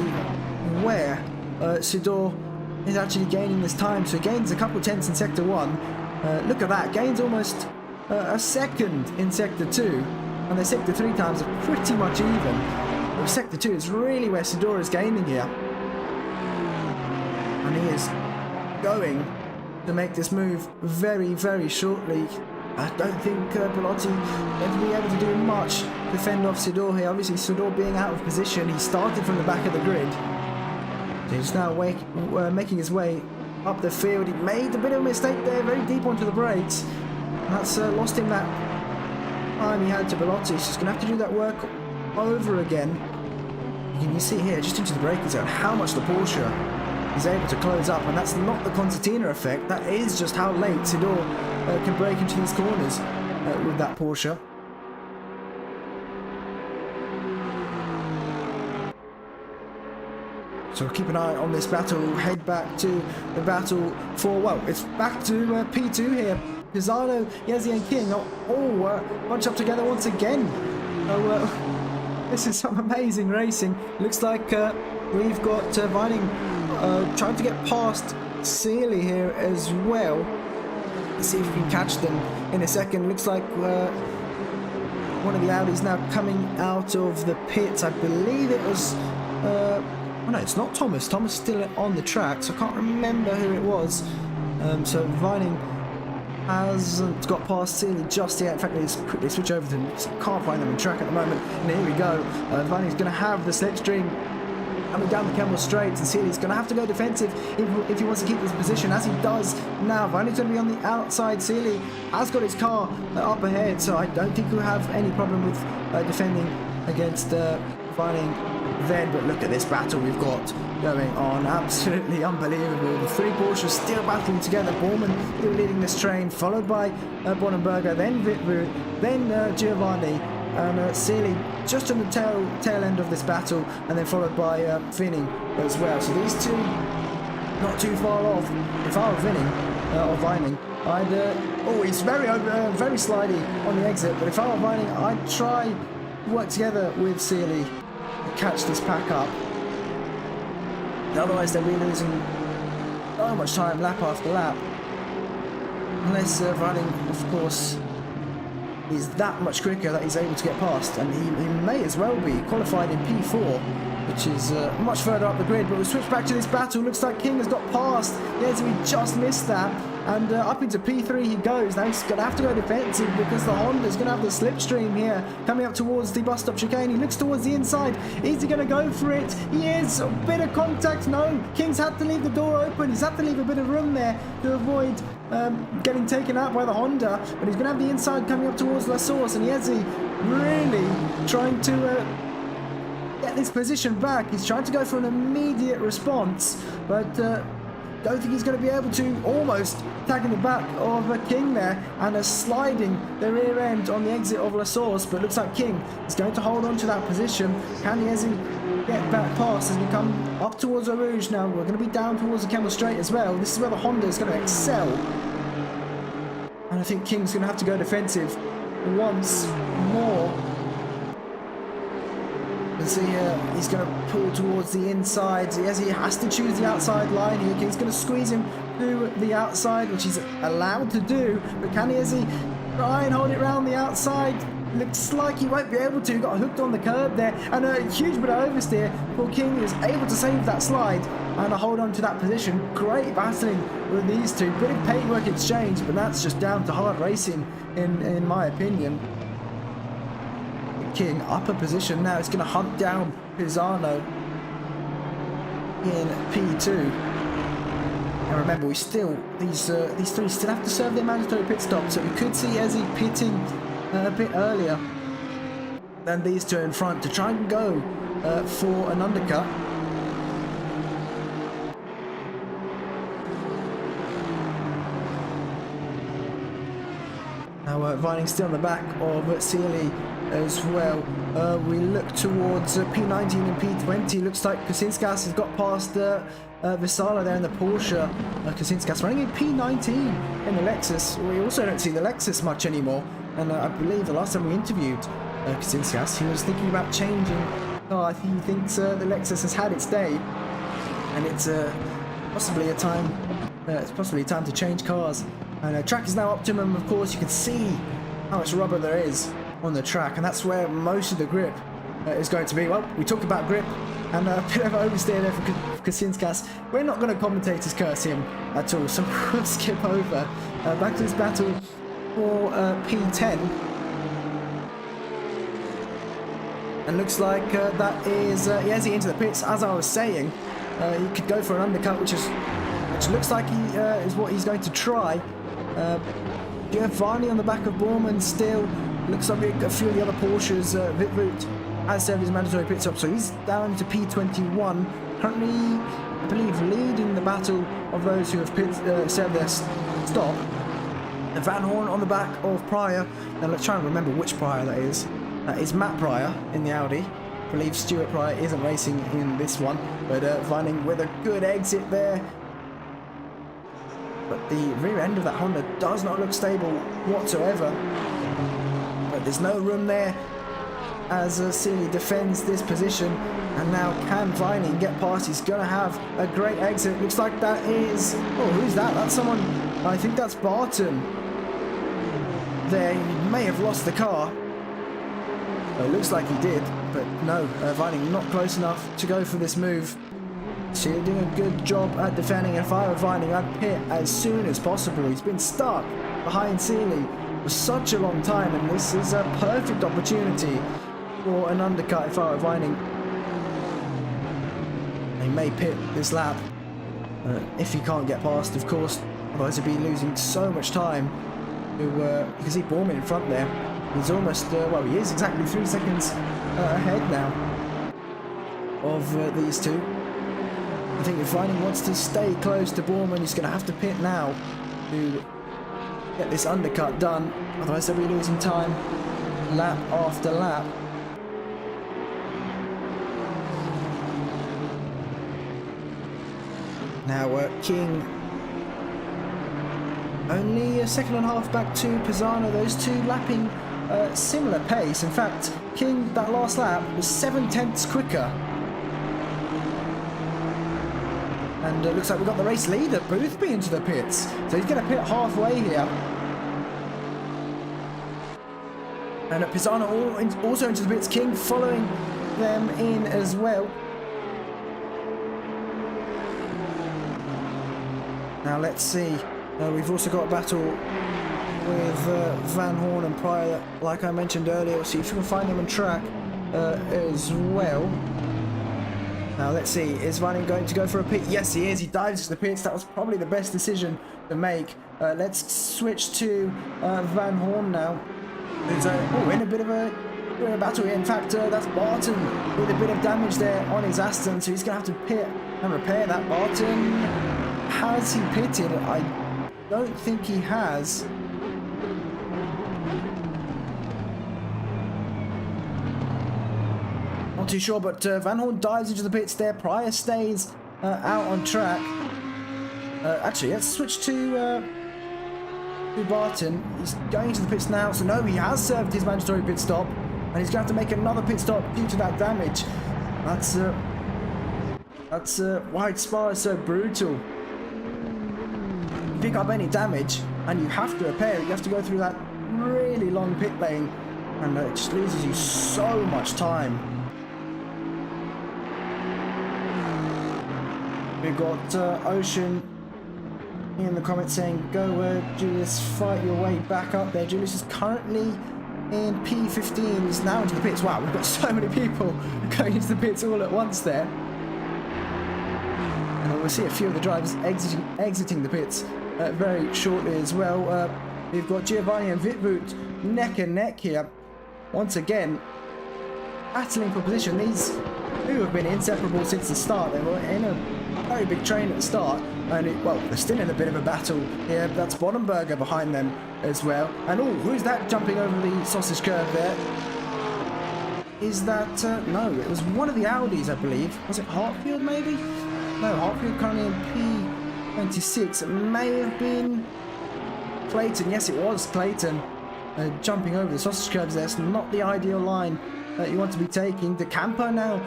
where Sidor is actually gaining this time. So he gains a couple tenths in sector 1. Look at that, gains almost a second in sector 2, and the sector 3 times are pretty much even. But sector 2 is really where Sidor is gaining here, and he is going to make this move very, very shortly. I don't think Bilotti will be able to do much to fend off Sidor here. Obviously, Sidor being out of position, he started from the back of the grid. He's now making his way up the field. He made a bit of a mistake there, very deep onto the brakes. And that's lost him that time he had to Bilotti. He's just going to have to do that work over again. You see here, just into the braking zone, how much the Porsche is able to close up. And that's not the concertina effect. That is just how late Sidor can break into these corners with that Porsche. So keep an eye on this battle. Head back to the battle for, well, it's back to P2 here. Pisano, Yezi and King are all bunched up together once again. So this is some amazing racing. Looks like we've got Vining trying to get past Sealy here as well. Let's see if we can catch them in a second. Looks like one of the Audis now coming out of the pits. I believe it was... oh no, it's not Thomas. Thomas still on the track, so I can't remember who it was. So Vining hasn't got past Sealy just yet. In fact, let's quickly switch over to them. Can't find them on track at the moment. And here we go. Vining's going to have the slipstream coming down the Kemmel straights, and Sealy's going to have to go defensive if he wants to keep his position, as he does now. Vining's going to be on the outside. Sealy has got his car up ahead, so I don't think we'll have any problem with defending against Vining then. But look at this battle we've got going on, absolutely unbelievable. The three Porsches still battling together. Bormann still leading this train, followed by Bonenberger, then Vitvu, then Giovanni, and Sealy just on the tail end of this battle, and then followed by Vinning as well. So these two not too far off. If I were Vining, I'd oh, he's very slidey on the exit, but if I were Vining, I'd try to work together with Sealy to catch this pack up. Otherwise they'll be losing so much time lap after lap, unless Vining, of course, is that much quicker that he's able to get past, and he may as well be qualified in P4, which is much further up the grid. But we'll switch back to this battle. Looks like King has got past. Yes, we just missed that, and up into P3 he goes. Now he's going to have to go defensive because the Honda's going to have the slipstream here coming up towards the bus stop chicane. He looks towards the inside. Is he going to go for it? He is. A bit of contact. No, King's had to leave the door open. He's had to leave a bit of room there to avoid getting taken out by the Honda, but he's going to have the inside coming up towards La Source, and Yezi really trying to get this position back. He's trying to go for an immediate response, but don't think he's going to be able to. Almost tagging the back of King there, and sliding the rear end on the exit of La Source, but looks like King is going to hold on to that position. Can Yezi get back past as we come up towards Eau Rouge now? We're going to be down towards the Kemmel Straight as well. This is where the Honda is going to excel, and I think King's going to have to go defensive once more. And see here, he's going to pull towards the inside. Yes, he has to choose the outside line here. He's going to squeeze him to the outside, which he's allowed to do. But can he, as he try and hold it round the outside? Looks like he won't be able to. Got hooked on the curb there, and a huge bit of oversteer. Paul King is able to save that slide and hold on to that position. Great battling with these two. Bit of paintwork exchange, but that's just down to hard racing, in my opinion. King upper position now. It's going to hunt down Pisano in P2. And remember, we still these three still have to serve their mandatory pit stop, so we could see Ezzy pitting a bit earlier than these two in front to try and go for an undercut. Now Vining still on the back of Sealy as well. We look towards P19 and P20. Looks like Kusinskas has got past Visala there in the Porsche. Kusinskas running in P19 in the Lexus. We also don't see the Lexus much anymore. And I believe the last time we interviewed Kusinskas, he was thinking about changing. Oh, he thinks the Lexus has had its day, and it's possibly a time. It's possibly time to change cars. And track is now optimum. Of course, you can see how much rubber there is on the track, and that's where most of the grip is going to be. Well, we talked about grip and a bit of oversteer there for Kusinskas. We're not going to commentators curse him at all, so we'll skip over back to this battle for P10. And looks like that is Yezi into the pits. As I was saying, he could go for an undercut, which looks like he is what he's going to try. Giovanni on the back of Borman still. Looks like a few of the other Porsches. Wittvoet has served his mandatory pit stop, so he's down to P21. Currently, I believe, leading the battle of those who have served their stop. And Van Hoorn on the back of Pryor. Now let's try and remember which Pryor that is. That is Matt Pryor in the Audi. I believe Stuart Pryor isn't racing in this one, but Vining with a good exit there. But the rear end of that Honda does not look stable whatsoever. But there's no room there as Sealy defends this position. And now can Vining get past? He's going to have a great exit. Looks like that is... Oh, who's that? That's someone... I think that's Barton. There, he may have lost the car. Well, it looks like he did, but no, Vining not close enough to go for this move. Sealy doing a good job at defending, and if I were Vining, I'd pit as soon as possible. He's been stuck behind Sealy for such a long time, and this is a perfect opportunity for an undercut if I were Vining. He may pit this lap if he can't get past, of course, otherwise he'd be losing so much time. You can see Borman in front there. He's almost, well, he is exactly 3 seconds ahead now of these two. I think if Vining wants to stay close to Borman, he's going to have to pit now to get this undercut done. Otherwise, they'll be losing time lap after lap. Now, King only a second and a half back to Pisano. Those two lapping similar pace. In fact, King, that last lap, was 7/10 quicker. And it looks like we've got the race leader, Boothby, into the pits. So he's going to pit halfway here. And Pisano also into the pits. King following them in as well. Now let's see. We've also got a battle with Van Hoorn and Pryor, like I mentioned earlier. We'll see if we can find them on track as well. Now let's see, is Vining going to go for a pit? Yes, he is. He dives to the pits. That was probably the best decision to make. Let's switch to Van Hoorn now. There's in a bit of a battle here. In fact, that's Barton with a bit of damage there on his Aston, so he's going to have to pit and repair that. Barton, has he pitted? I don't think he has. Not too sure, but Van Hoorn dives into the pits there. Pryor stays out on track. Actually, let's switch to to Barton. He's going to the pits now, so no, he has served his mandatory pit stop, and he's going to have to make another pit stop due to that damage. That's why Spa is so brutal. If you pick up any damage and you have to repair it, you have to go through that really long pit lane, and it just loses you so much time. We've got Ocean in the comments saying, go Julius, fight your way back up there. Julius is currently in P15, he's now into the pits. Wow, we've got so many people going into the pits all at once there. And we'll see a few of the drivers exiting the pits very shortly as well. We've got Giovanni and Vitboot neck and neck here. Once again, battling for position. These two have been inseparable since the start. They were in a very big train at the start, and well, they're still in a bit of a battle here. That's Boddenberger behind them as well. And oh, who's that jumping over the sausage curve there? Is that no, it was one of the Audis, I believe. Was it Hartfield maybe? No, Hartfield currently in P26. It may have been Clayton. Yes, it was Clayton jumping over the sausage curves there. It's not the ideal line that you want to be taking. De Campo now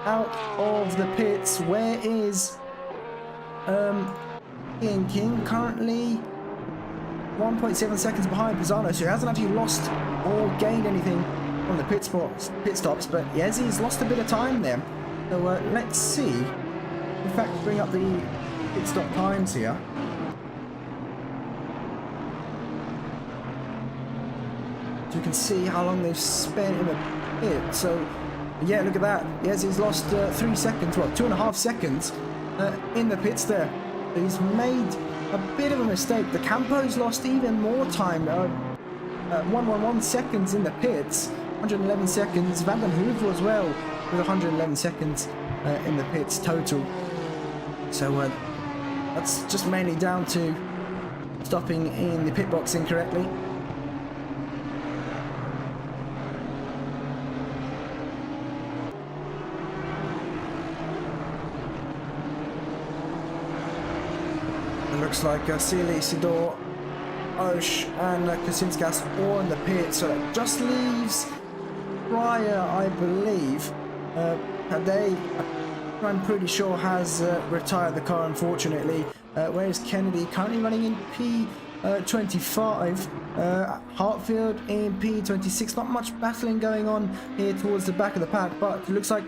out of the pits. Where is Ian King? Currently 1.7 seconds behind Pisano, so he hasn't actually lost or gained anything from the pit stops, but yes, he's lost a bit of time there. So let's see. In fact, bring up the pit stop times here. So you can see how long they've spent in the pit. So yeah, look at that. Yes, he's lost 3 seconds, well, 2.5 seconds in the pits there. He's made a bit of a mistake. The Campo's lost even more time. 111 seconds in the pits, 111 seconds. Van den Hoover as well with 111 seconds in the pits total. So that's just mainly down to stopping in the pit box incorrectly. Looks like Sealy, Sidor, Osh and Kasinskas all in the pit, so that just leaves Pryor, I believe. They, I'm pretty sure, has retired the car, unfortunately. Whereas Kennedy currently running in P25, Hartfield in P26. Not much battling going on here towards the back of the pack, but it looks like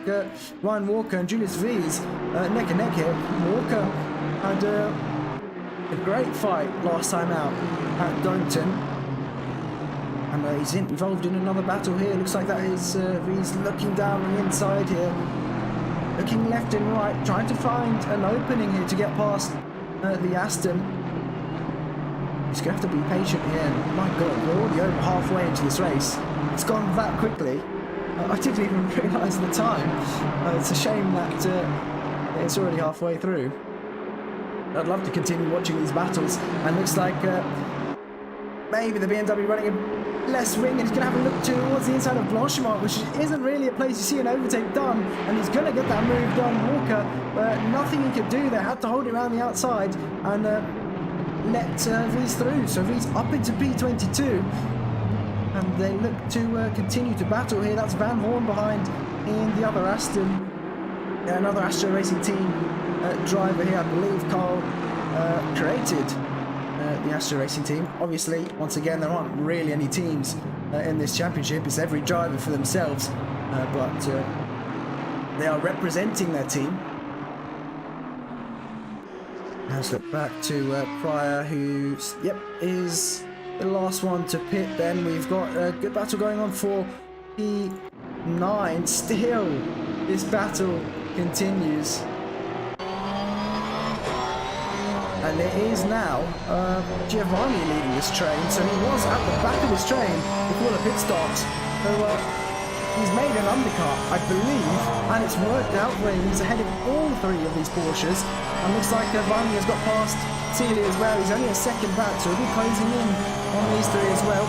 Ryan Walker and Julius V's neck and neck here. Walker had a great fight last time out at Donington, and he's involved in another battle here. Looks like that is he's looking down on the inside here, looking left and right, trying to find an opening here to get past the Aston. He's going to have to be patient here. My god, we're already over halfway into this race. It's gone that quickly. I didn't even realise the time. It's a shame that it's already halfway through. I'd love to continue watching these battles, and looks like maybe the BMW running a less wing, and he's going to have a look towards the inside of Blanchimont, which isn't really a place you see an overtake done, and he's going to get that move done. Walker, nothing he could do there, had to hold it around the outside and let V's through. So V's up into P22, and they look to continue to battle here. That's Van Hoorn behind in the other Aston. Another Astro Racing Team driver here, I believe Carl created the Astro Racing Team. Obviously, once again, there aren't really any teams in this championship. It's every driver for themselves, but they are representing their team. Let's look back to Pryor, who is the last one to pit. Then we've got a good battle going on for P9. Still, this battle continues, and it is now Giovanni leading this train. So he was at the back of this train before the pit stops. So he's made an undercut, I believe, and it's worked out for him. He's ahead of all three of these Porsches, and looks like Giovanni has got past Sealy as well. He's only a second back, so he'll be closing in on these three as well.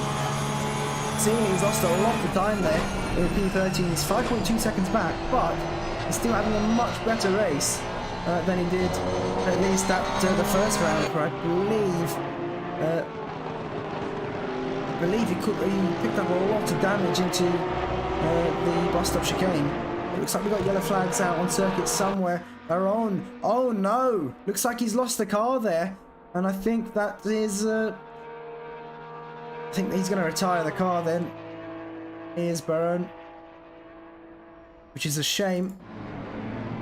Sealy's lost a lot of time there in P13. He's 5.2 seconds back, but he's still having a much better race than he did at least at the first round, where I believe believe he picked up a lot of damage into the bus stop chicane. It looks like we got yellow flags out on circuit somewhere. Baron, oh no! Looks like he's lost the car there, and I think that is. I think he's going to retire the car then. Here's Baron, which is a shame.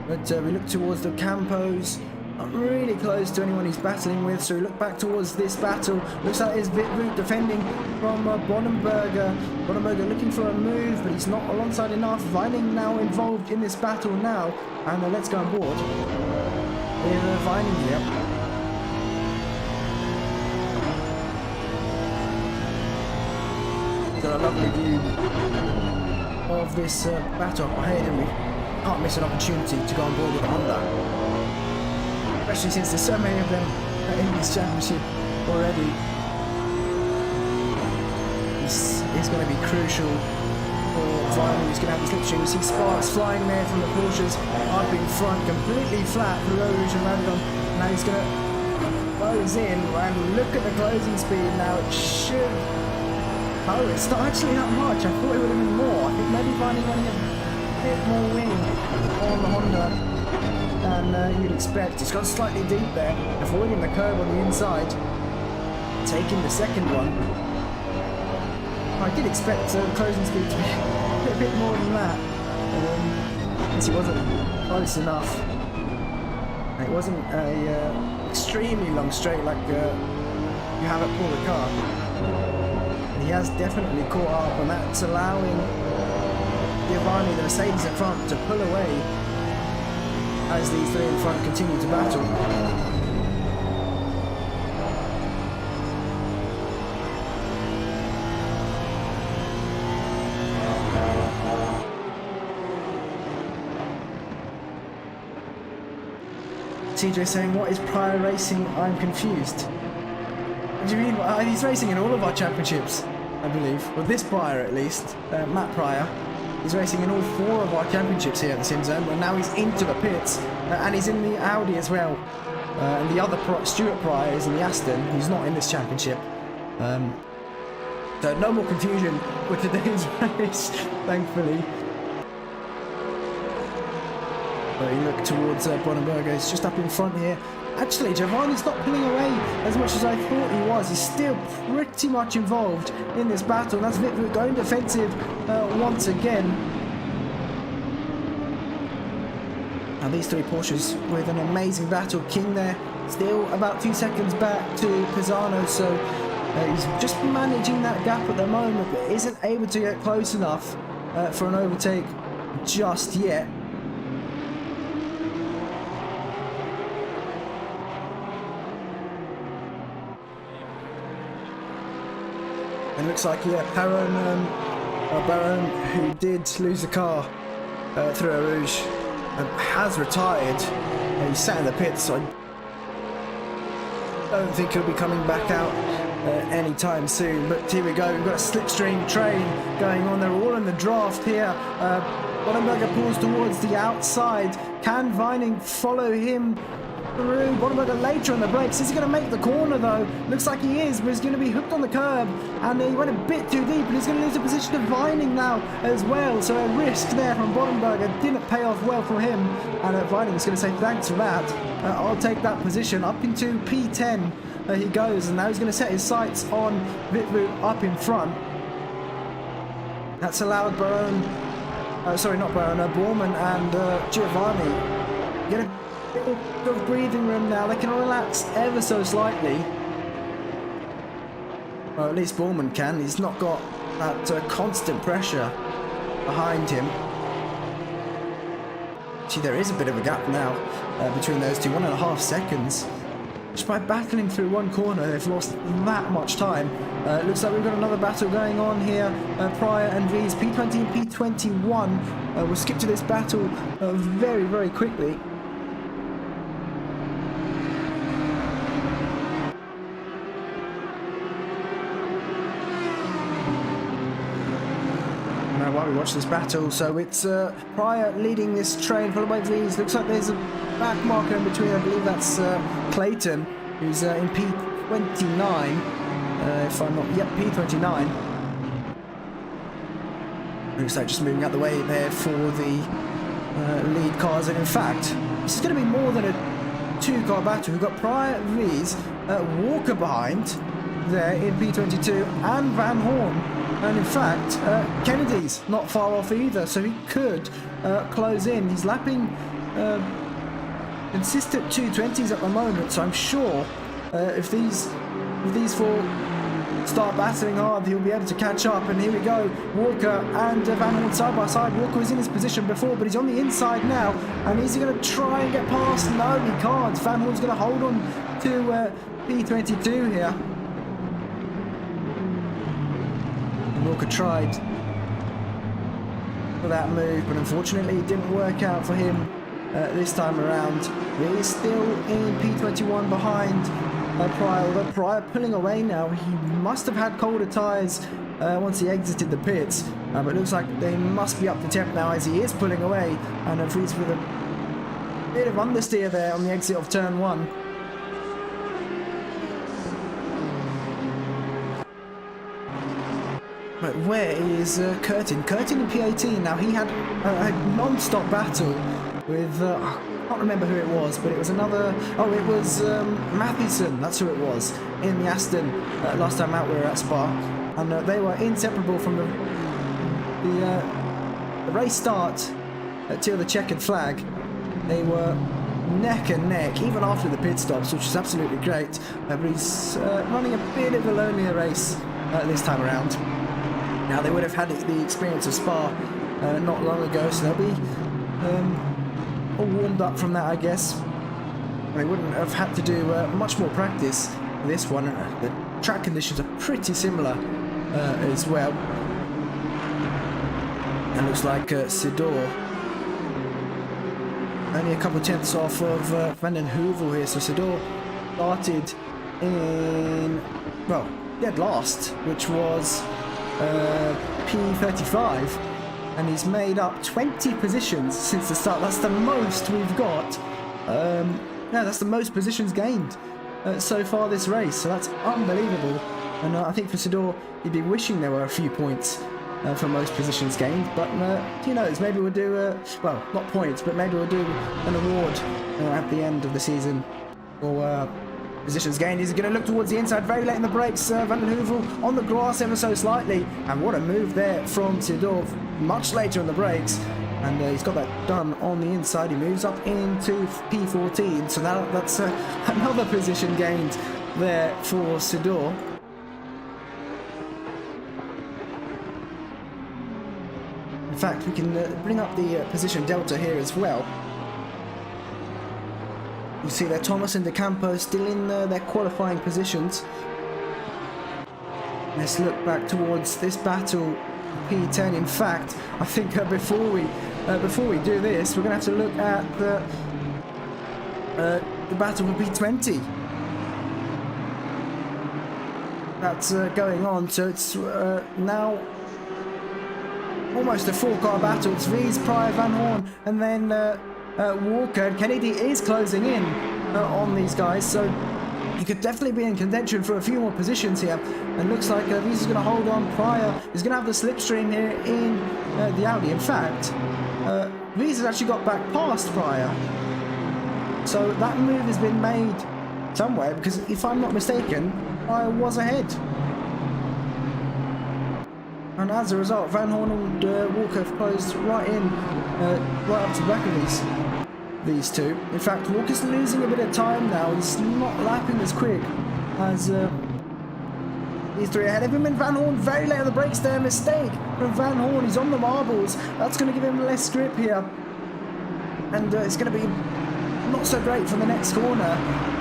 But we look towards the Campos. Not really close to anyone he's battling with, so we look back towards this battle. Looks like it's Vitvoot defending from Bonenberger. Bonenberger looking for a move, but he's not alongside enough. Vining now involved in this battle now, and let's go on board. With Vining here. Got a lovely view of this battle up ahead, and we can't miss an opportunity to go on board with the Honda. Especially since there's so many of them in this championship already. It's going to be crucial for Vining, who's going to have the slipstream. You see sparks flying there from the Porsches up in front, completely flat for Rouge and Random. Now he's going to close in, and look at the closing speed now. It should... Oh, it's not actually that much. I thought it would have been more. I think maybe Vining running a bit more wing on the Honda than you'd expect. It's gone slightly deep there, avoiding the curb on the inside, taking the second one. I did expect the closing speed to be a bit more than that, since he wasn't close enough. It wasn't a extremely long straight like you have at Paul Ricard. He has definitely caught up, and that's allowing Giovanni, the Mercedes in front, to pull away as these three in front continue to battle. TJ saying, what is Pryor racing? I'm confused. What do you mean? He's racing in all of our championships, I believe. Well, this Pryor at least, Matt Pryor. He's racing in all 4 of our championships here at the SimZone, and now he's into the pits, and he's in the Audi as well. And the other Stuart Pryor is in the Aston, who's not in this championship. So no more confusion with today's race, thankfully. But you look towards Bonenberger, he's just up in front here. Actually, Giovanni's not pulling away as much as I thought he was. He's still pretty much involved in this battle. And that's Vitvoot going defensive once again. Now these three Porsches with an amazing battle. King there, still about 2 seconds back to Pisano. So he's just managing that gap at the moment, but isn't able to get close enough for an overtake just yet. It looks like, yeah, Baron, who did lose the car through a Rouge, has retired. He's sat in the pits, so I don't think he'll be coming back out anytime soon. But here we go, we've got a slipstream train going on. They're all in the draft here. Bonenberger pulls towards the outside. Can Vining follow him through? Bonenberger later on the brakes. Is he going to make the corner though? Looks like he is, but he's going to be hooked on the curb, and he went a bit too deep, and he's going to lose the position to Vining now as well. So a risk there from Bonenberger didn't pay off well for him, and Vining is going to say thanks for that. I'll take that position. Up into P10 he goes, and now he's going to set his sights on Vitvoot up in front. That's allowed Baron, sorry, not Baron, Bormann and Giovanni get a bit of breathing room now. They can relax ever so slightly. Well, at least Bormann can. He's not got that constant pressure behind him. See, there is a bit of a gap now between those two, 1.5 seconds. Just by battling through one corner, they've lost that much time. It looks like we've got another battle going on here. Pryor and V's P20 and P21. We'll skip to this battle very, very quickly. While we watch this battle, so it's Pryor leading this train, followed by V's. Looks like there's a back marker in between. I believe that's Clayton, who's in P29. if I'm not, yep, P29. Looks like just moving out the way there for the lead cars, and in fact, this is going to be more than a 2-car battle. We've got Pryor, V's, Walker behind there in P22, and Van Hoorn, and in fact, Kennedy's not far off either, so he could close in. He's lapping consistent 220s at the moment, so I'm sure if these four start battling hard, he'll be able to catch up. And here we go, Walker and Van Hoorn side by side. Walker was in his position before, but he's on the inside now, and is he going to try and get past? No, he can't. Van Hoorn's going to hold on to P22 here. And Walker tried for that move, but unfortunately it didn't work out for him this time around. He's still in P21 behind Pryor, although Pryor pulling away now. He must have had colder tyres once he exited the pits, but it looks like they must be up to temp now as he is pulling away, and Vries with a bit of understeer there on the exit of turn 1. But where is Curtin? Curtin in P18. Now he had a non-stop battle with I can't remember who it was, but it was another. Oh, it was Matheson. That's who it was in the Aston last time out we were at Spa, and they were inseparable from the race start till the checkered flag. They were neck and neck even after the pit stops, which is absolutely great. But he's running a bit of a lonelier race this time around. Now they would have had the experience of Spa not long ago, so they'll be all warmed up from that, I guess. They wouldn't have had to do much more practice for this one. The track conditions are pretty similar as well. And looks like Sidor only a couple of tenths off of Van den Heuvel here. So Sidor started in, well, dead last, which was P35. And he's made up 20 positions since the start. That's the most we've got. Yeah, that's the most positions gained so far this race. So that's unbelievable. And I think for Sidor, he'd be wishing there were a few points for most positions gained. But who knows? Maybe we'll do, well, not points, but maybe we'll do an award at the end of the season for positions gained. He's going to look towards the inside very late in the brakes. Van den Heuvel on the grass ever so slightly. And what a move there from Sidor much later in the brakes. And he's got that done on the inside. He moves up into P14. So now that's another position gained there for Sidor. In fact, we can bring up the position delta here as well. You see there, Thomas and De Campo still in their qualifying positions. Let's look back towards this battle, P10. In fact, I think before we do this, we're going to have to look at the battle for P20. That's going on, so it's now almost a 4-car battle. It's Vries, Pryor, Van Hoorn, and then Walker. Kennedy is closing in on these guys, so he could definitely be in contention for a few more positions here. And looks like Vries is going to hold on. Pryor is going to have the slipstream here in the Audi. In fact, Vries has actually got back past Pryor, so that move has been made somewhere, because if I'm not mistaken, Pryor was ahead. And as a result, Van Hoorn and Walker have closed right in, right up to the back of these two. In fact, Walker's losing a bit of time now. He's not lapping as quick as these three ahead of him. And Van Hoorn very late on the brakes there. Mistake from Van Hoorn. He's on the marbles. That's going to give him less grip here. And it's going to be not so great for the next corner.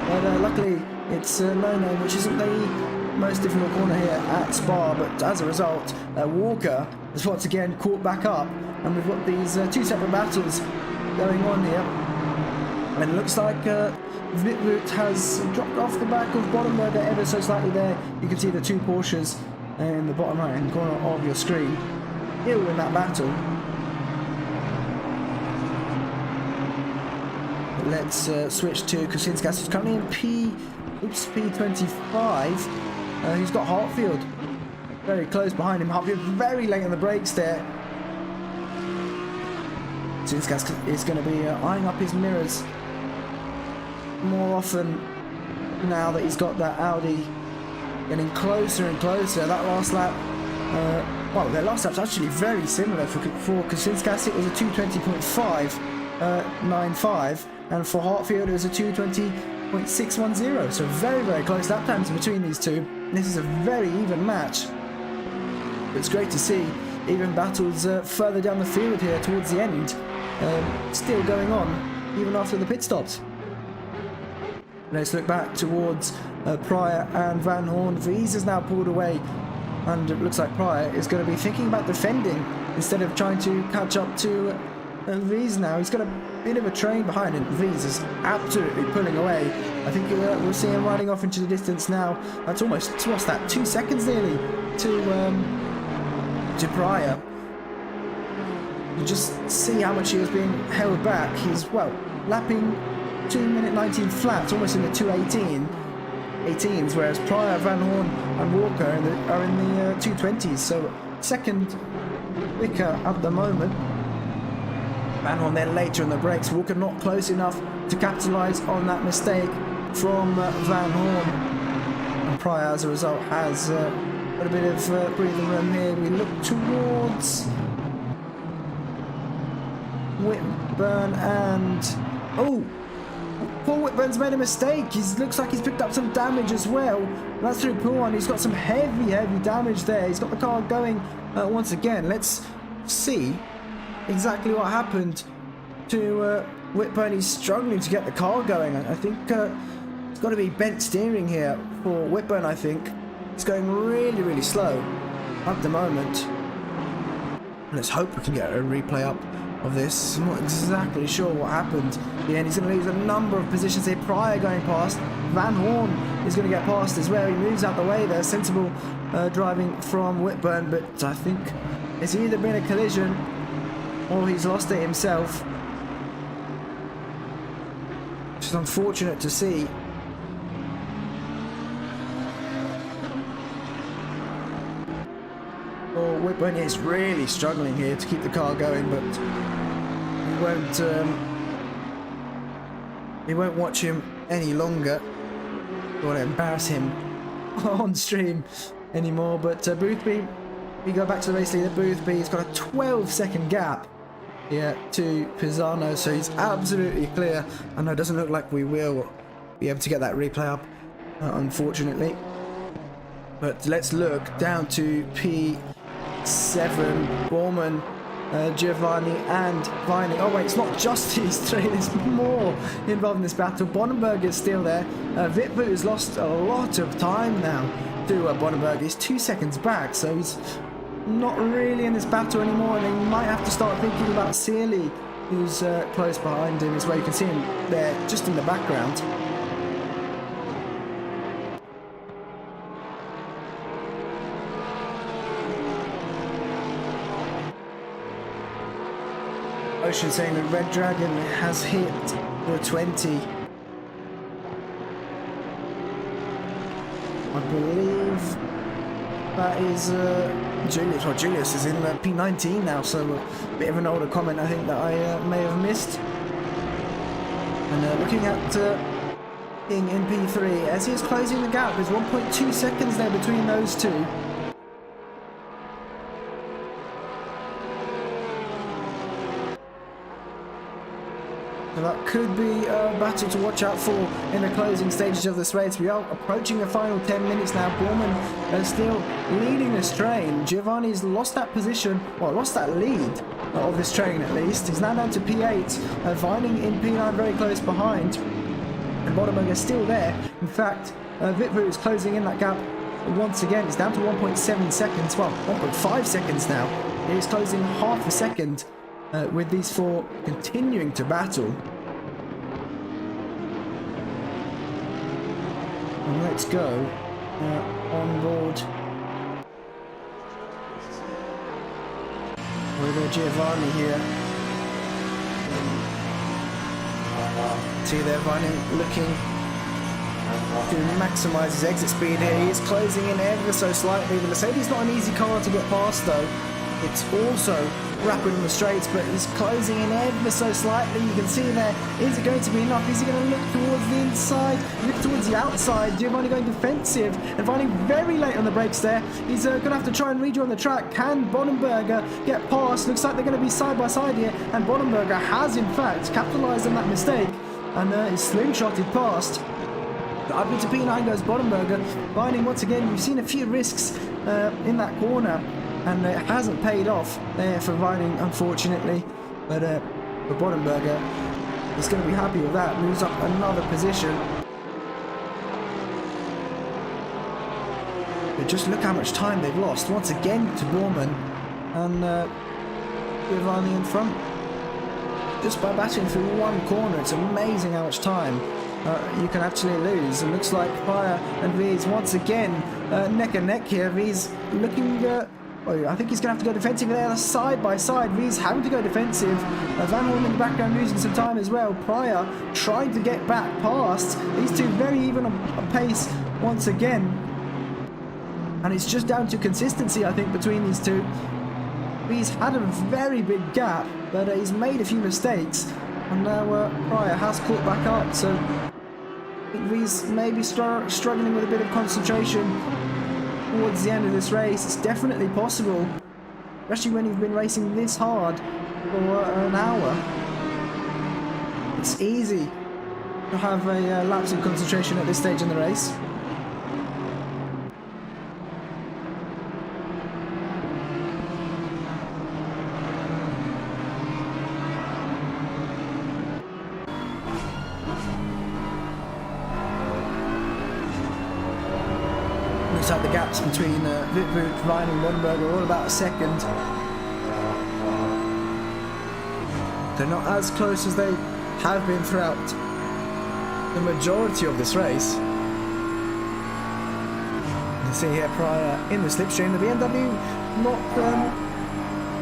But luckily, it's no-no, which isn't the most difficult corner here at Spa, but as a result, Walker is once again caught back up, and we've got these two separate battles going on here. And it looks like Wittwood has dropped off the back of Bottomberger ever so slightly there. You can see the two Porsches in the bottom right hand corner of your screen. He'll win that battle. Let's switch to Kusinskas, who's currently in P25. He's got Hartfield very close behind him. Hartfield very late on the brakes there. Kaczynski is going to be eyeing up his mirrors more often now that he's got that Audi getting closer and closer. That last lap, well, their last lap's actually very similar. For Kaczynski it was a 220.595, and for Hartfield it was a 220.610. So very, very close lap times between these two. This is a very even match. It's great to see even battles further down the field here towards the end, still going on even after the pit stops. Let's look back towards Pryor and Van Hoorn. Vries is now pulled away, and it looks like Pryor is going to be thinking about defending instead of trying to catch up to Vries now. He's got a bit of a train behind him. Vries is absolutely pulling away. I think we'll see him riding off into the distance now. That's almost, what's that, 2 seconds nearly to Pryor. You just see how much he was being held back. He's, well, lapping 2 minute 19 flat, almost in the 2:18s, whereas Pryor, Van Hoorn and Walker are in the 2:20s, so second quicker at the moment. Van Hoorn there later on the brakes. Walker not close enough to capitalise on that mistake from Van Hoorn, and Pryor as a result has got a bit of breathing room here. We look towards Whitburn and Paul Whitburn's made a mistake. He looks like he's picked up some damage as well. That's through Paul, and he's got some heavy damage there. He's got the car going once again. Let's see exactly what happened to Whitburn. He's struggling to get the car going. I think it's got to be bent steering here for Whitburn. I think it's going really, really slow at the moment. Let's hope we can get a replay up of this. I'm not exactly sure what happened. Yeah, and he's going to lose a number of positions here. Pryor going past. Van Hoorn is going to get past as well. He moves out the way there. Sensible driving from Whitburn, but I think it's either been a collision or he's lost it himself. Which is unfortunate to see. Oh, Whitburn is really struggling here to keep the car going, but we won't watch him any longer. We won't embarrass him on stream anymore. But Boothby, we go back to the race leader. Boothby's got a 12-second gap here to Pisano, so he's absolutely clear. I know it doesn't look like we will be able to get that replay up, unfortunately. But let's look down to P7, Borman, Giovanni and Viney. Oh wait, it's not just these three, there's more involved in this battle. Bonenberg is still there. Vitvu has lost a lot of time now to Bonenberg. He's 2 seconds back, so he's not really in this battle anymore, and he might have to start thinking about Searley, who's close behind him as well. You can see him there just in the background. Ocean saying that Red Dragon has hit the 20. I believe that is Julius. Well, Julius is in P19 now, so a bit of an older comment I think that I may have missed. And looking at King in P3 as he is closing the gap. There's 1.2 seconds there between those two. So that could be a battle to watch out for in the closing stages of this race. We are approaching the final 10 minutes now. Borman is still leading this train. Giovanni's lost that position, well, lost that lead of this train at least. He's now down to P8, Vining in P9 very close behind. And Bonenberg is still there. In fact, Vitvu is closing in that gap once again. It's down to 1.7 seconds, well, 1.5 seconds now. He's closing half a second. With these four continuing to battle. And let's go on board with Giovanni here. See there, Vining looking to maximise his exit speed here. He is closing in ever so slightly. The Mercedes not an easy car to get past though. It's also rapid in the straights, but he's closing in ever so slightly. You can see there, is it going to be enough? Is he going to look towards the inside, look towards the outside? Giovanni going defensive and finding very late on the brakes there. He's going to have to try and rejoin the track. Can Bonenberger get past? Looks like they're going to be side by side here, and Bonenberger has in fact capitalised on that mistake, and he's slingshotted past. Up into P9 goes Bonenberger, finding once again, we've seen a few risks in that corner, and it hasn't paid off there for Vining, unfortunately. But for Bonenberger, he's going to be happy with that. Moves up another position. But just look how much time they've lost once again to Borman, and Giovanni in front. Just by battling through one corner, it's amazing how much time you can actually lose. It looks like Pryor and V's once again neck and neck here. V's looking, I think he's going to have to go defensive there, side by side. V's having to go defensive. Van Hoorn in the background losing some time as well. Pryor trying to get back past. These two very even a pace once again. And it's just down to consistency, I think, between these two. V's had a very big gap, but he's made a few mistakes. And now Pryor has caught back up, so V's maybe struggling with a bit of concentration towards the end of this race. It's definitely possible, especially when you've been racing this hard for an hour. It's easy to have a lapse in concentration at this stage in the race. Looks like the gaps between Wittvoet, Vining and Bonenberger are all about a second. They're not as close as they have been throughout the majority of this race. You can see here Pryor in the slipstream. The BMW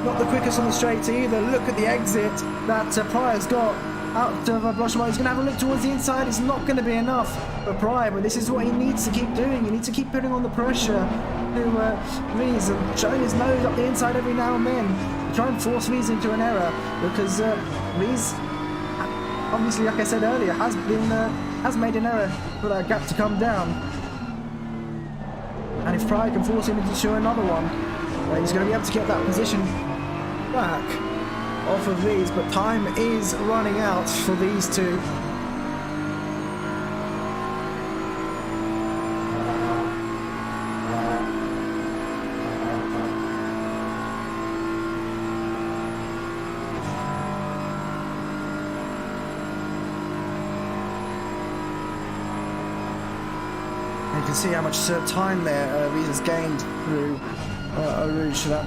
not the quickest on the straight either. Look at the exit that Pryor's got out of Bloschmar. He's going to have a look towards the inside. It's not going to be enough for Pryor, but this is what he needs to keep doing. He needs to keep putting on the pressure to V's and showing his nose up the inside every now and then to try and force V's into an error, because V's, obviously, like I said earlier, has made an error for that gap to come down. And if Pryor can force him into another one, well, he's going to be able to get that position back off of these, but time is running out for these two. You can see how much time there V's has gained through Rouge. That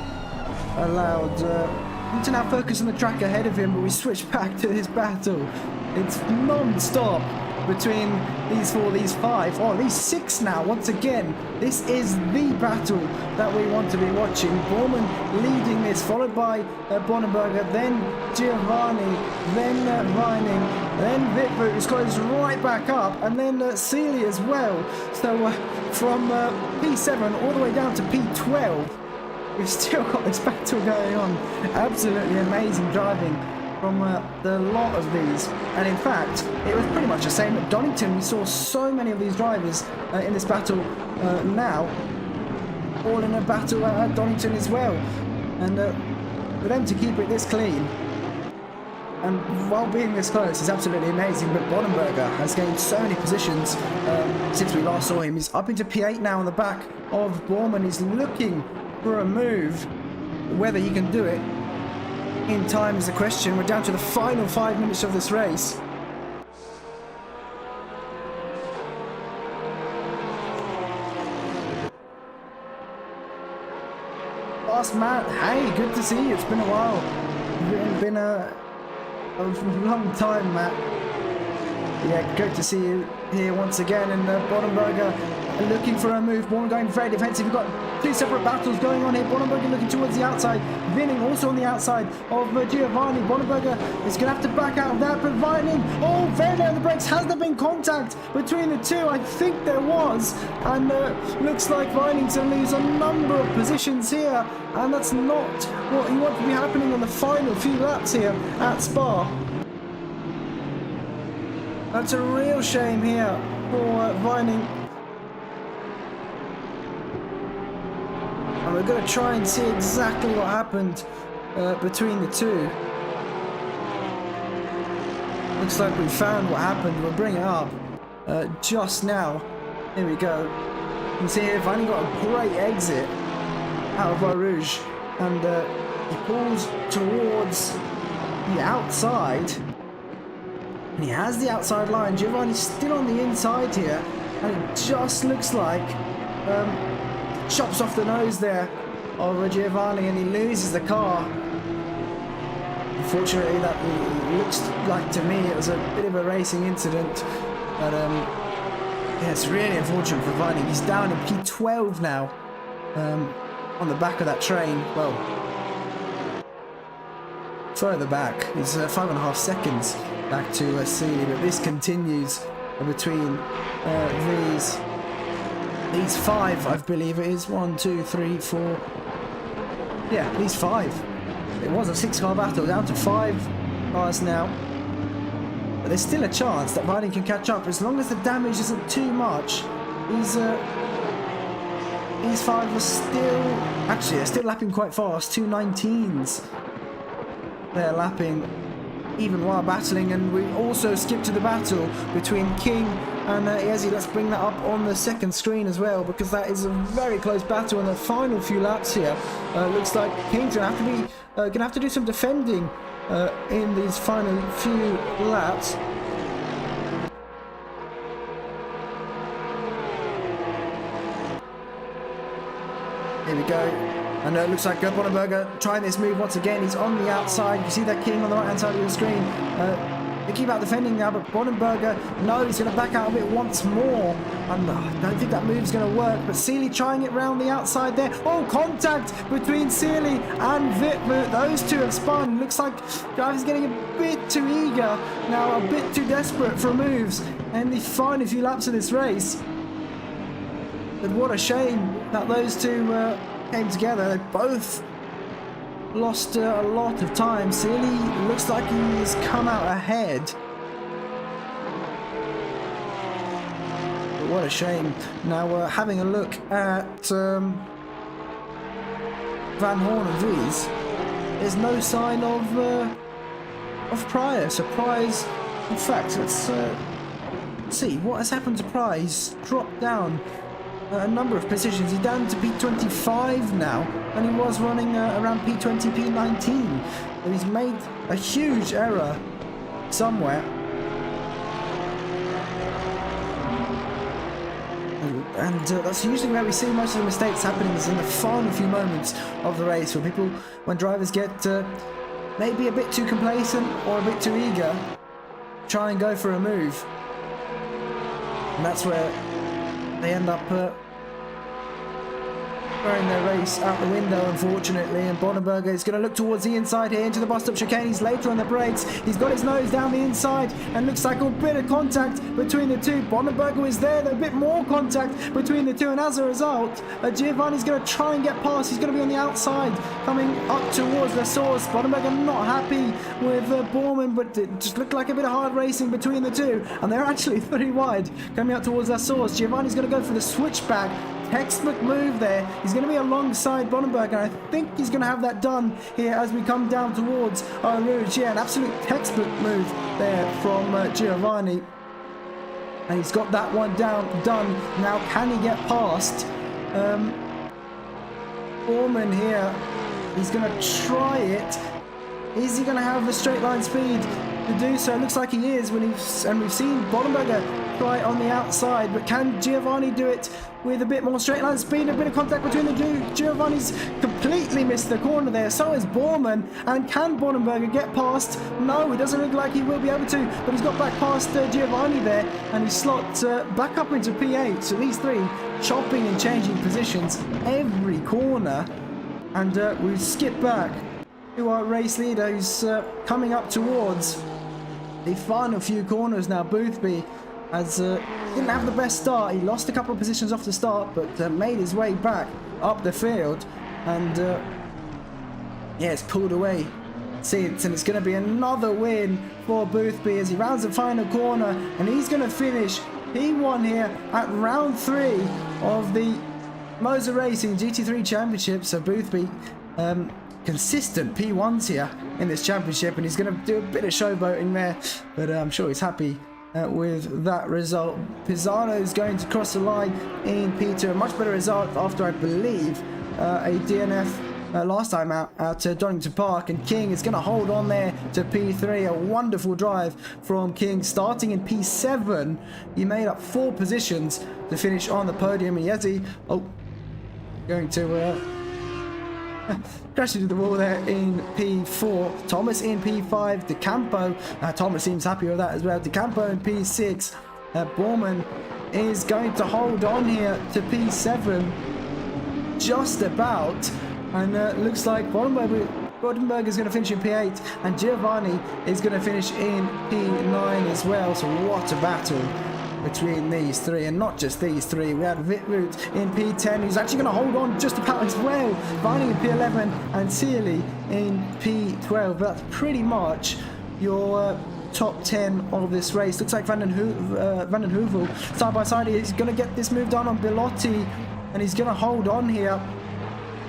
allowed him to now focus on the track ahead of him, but we switch back to this battle. It's non-stop between these four, these five, these six now. Once again, this is the battle that we want to be watching. Borman leading this, followed by Bonenberger, then Giovanni, then Vining, then Wittvoet, who's closed right back up, and then Sealy as well. So from P7 all the way down to P12, we've still got this battle going on. Absolutely amazing driving from the lot of these. And in fact, it was pretty much the same at Donington. We saw so many of these drivers in this battle now, all in a battle at Donington as well. And for them to keep it this clean, and while being this close, is absolutely amazing. But Bonenberger has gained so many positions since we last saw him. He's up into P8 now on the back of Borman. He's looking for a move. Whether he can do it in time is the question. We're down to the final 5 minutes of this race. Last Matt, hey, good to see you. It's been a while. It's been a long time, Matt. Yeah, good to see you here once again. And Bonenberger looking for a move. Born going very defensive. We've got two separate battles going on here. Bonenberger looking towards the outside. Vining also on the outside of Giovanni. Bonenberger is going to have to back out of that, but Vining, oh, very low on the brakes. Has there been contact between the two? I think there was, and looks like Vining's going to lose a number of positions here, and that's not what you want to be happening on the final few laps here at Spa. That's a real shame here for Vining. And we're going to try and see exactly what happened between the two. Looks like we found what happened. We'll bring it up just now. Here we go. You can see here Vining got a great exit out of Rouge, and he pulls towards the outside. And he has the outside line. Giovanni's still on the inside here, and it just looks like chops off the nose there of Giovanni, and he loses the car. Unfortunately, that looks like to me it was a bit of a racing incident, but yeah, it's really unfortunate for Vining. He's down in P12 now, on the back of that train. Well, further back, he's 5.5 seconds back to Sealy, but this continues between these five, I believe it is. 1, 2, 3, 4. Yeah, these five. It was a 6-car battle, down to 5 cars now. But there's still a chance that Vining can catch up as long as the damage isn't too much. These 5 are still, actually, they're still lapping quite fast. 2:19s. They're lapping even while battling, and we also skip to the battle between King and Ezi. Let's bring that up on the second screen as well, because that is a very close battle in the final few laps here. Looks like King's gonna have to do some defending in these final few laps. Here we go. And it looks like Bonenberger trying this move once again. He's on the outside. You see that King on the right hand side of the screen. They keep out defending now, but Bonenberger, no, he's going to back out a bit once more. And I don't think that move's going to work. But Sealy trying it round the outside there. Oh, contact between Sealy and Vitmut. Those two have spun. Looks like driver's getting a bit too eager now, a bit too desperate for moves. And the final few laps of this race. But what a shame that those two came together. They both lost a lot of time. Sealy looks like he's come out ahead. But what a shame. Now we're having a look at Van Hoorn and Vries. There's no sign of Pryor. So Pryor's, in fact, let's see what has happened to Pryor. He's dropped down a number of positions. He's down to P25 now, and he was running around P20, P19. So he's made a huge error somewhere. And that's usually where we see most of the mistakes happening, is in the final few moments of the race, when drivers get maybe a bit too complacent or a bit too eager, try and go for a move. And that's where they end up throwing their race out the window, unfortunately. And Bonenberger is going to look towards the inside here into the bus stop chicane. He's later on the brakes. He's got his nose down the inside, and looks like a bit of contact between the two. Bonenberger is there, a bit more contact between the two, and as a result, Giovanni's going to try and get past. He's going to be on the outside, coming up towards the source. Bonenberger not happy with Borman, but it just looked like a bit of hard racing between the two, and they're actually 3 wide coming up towards that source. Giovanni's going to go for the switchback. Textbook move there. He's going to be alongside Bonenberger, and I think he's going to have that done here as we come down towards Rouge. Yeah, an absolute textbook move there from Giovanni. And he's got that one done. Now, can he get past Foreman here? He's going to try it. Is he going to have the straight line speed to do so? It looks like he is, and we've seen Bonenberger try on the outside, but can Giovanni do it with a bit more straight line speed, a bit of contact between the two? Giovanni's completely missed the corner there, so is Bormann, and can Bornenberger get past? No, it doesn't look like he will be able to, but he's got back past Giovanni there, and he slots back up into P8, so these three chopping and changing positions every corner, and we skip back to our race leader who's coming up towards the final few corners now. Boothby has didn't have the best start. He lost a couple of positions off the start, but made his way back up the field, and yeah, it's pulled away since, and it's going to be another win for Boothby as he rounds the final corner, and he's going to finish P1 here at round 3 of the MOZA Racing GT3 Championship. So Boothby consistent P1s here in this championship, and he's going to do a bit of showboating there, but I'm sure he's happy with that result. Pisano is going to cross the line in P2, a much better result after, I believe, a DNF last time out at Donington Park, and King is going to hold on there to P3. A wonderful drive from King, starting in P7. He made up 4 positions to finish on the podium, and Yezi, going to crash into the wall there in P4. Thomas in P5. De Campo, Thomas seems happy with that as well. De Campo in P6. Bormann is going to hold on here to P7 just about, and looks like Bordenberg is going to finish in P8, and Giovanni is going to finish in P9 as well. So what a battle between these three, and not just these three. We had Witroot in P10, who's actually going to hold on just about as well. Vining in P11 and Sealy in P12. But that's pretty much your top 10 of this race. Looks like Van den Heuvel side by side. He's going to get this move done on Bilotti, and he's going to hold on here.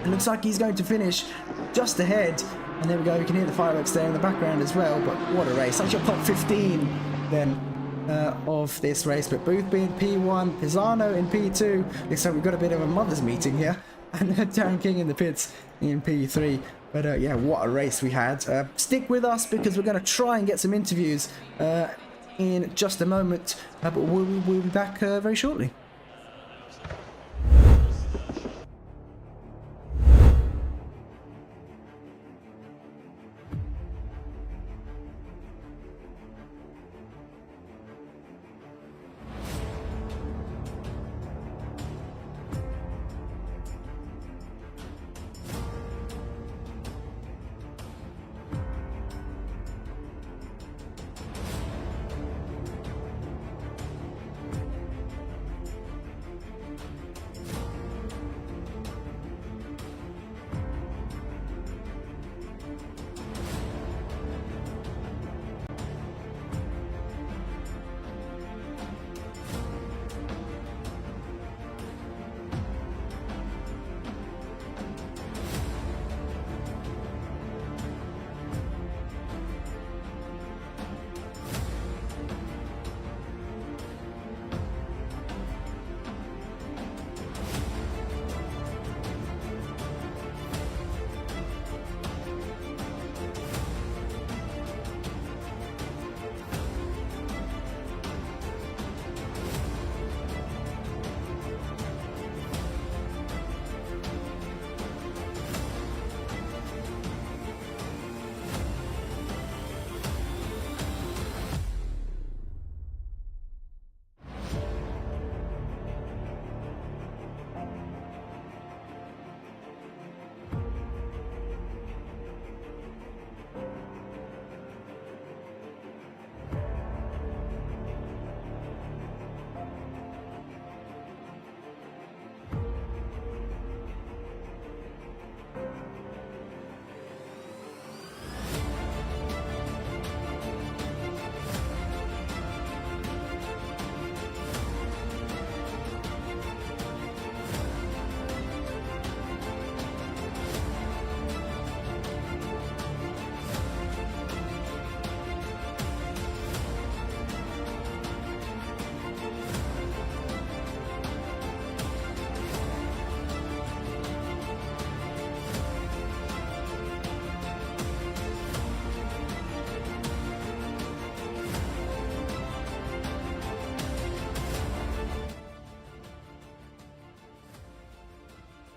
It looks like he's going to finish just ahead. And there we go. You can hear the fireworks there in the background as well. But what a race. That's your top 15 then of this race. But Boothby in P1, Pisano in P2. Looks like we've got a bit of a mother's meeting here. And Darren King in the pits in P3. But yeah, what a race we had. Stick with us because we're going to try and get some interviews in just a moment. But we'll be back very shortly.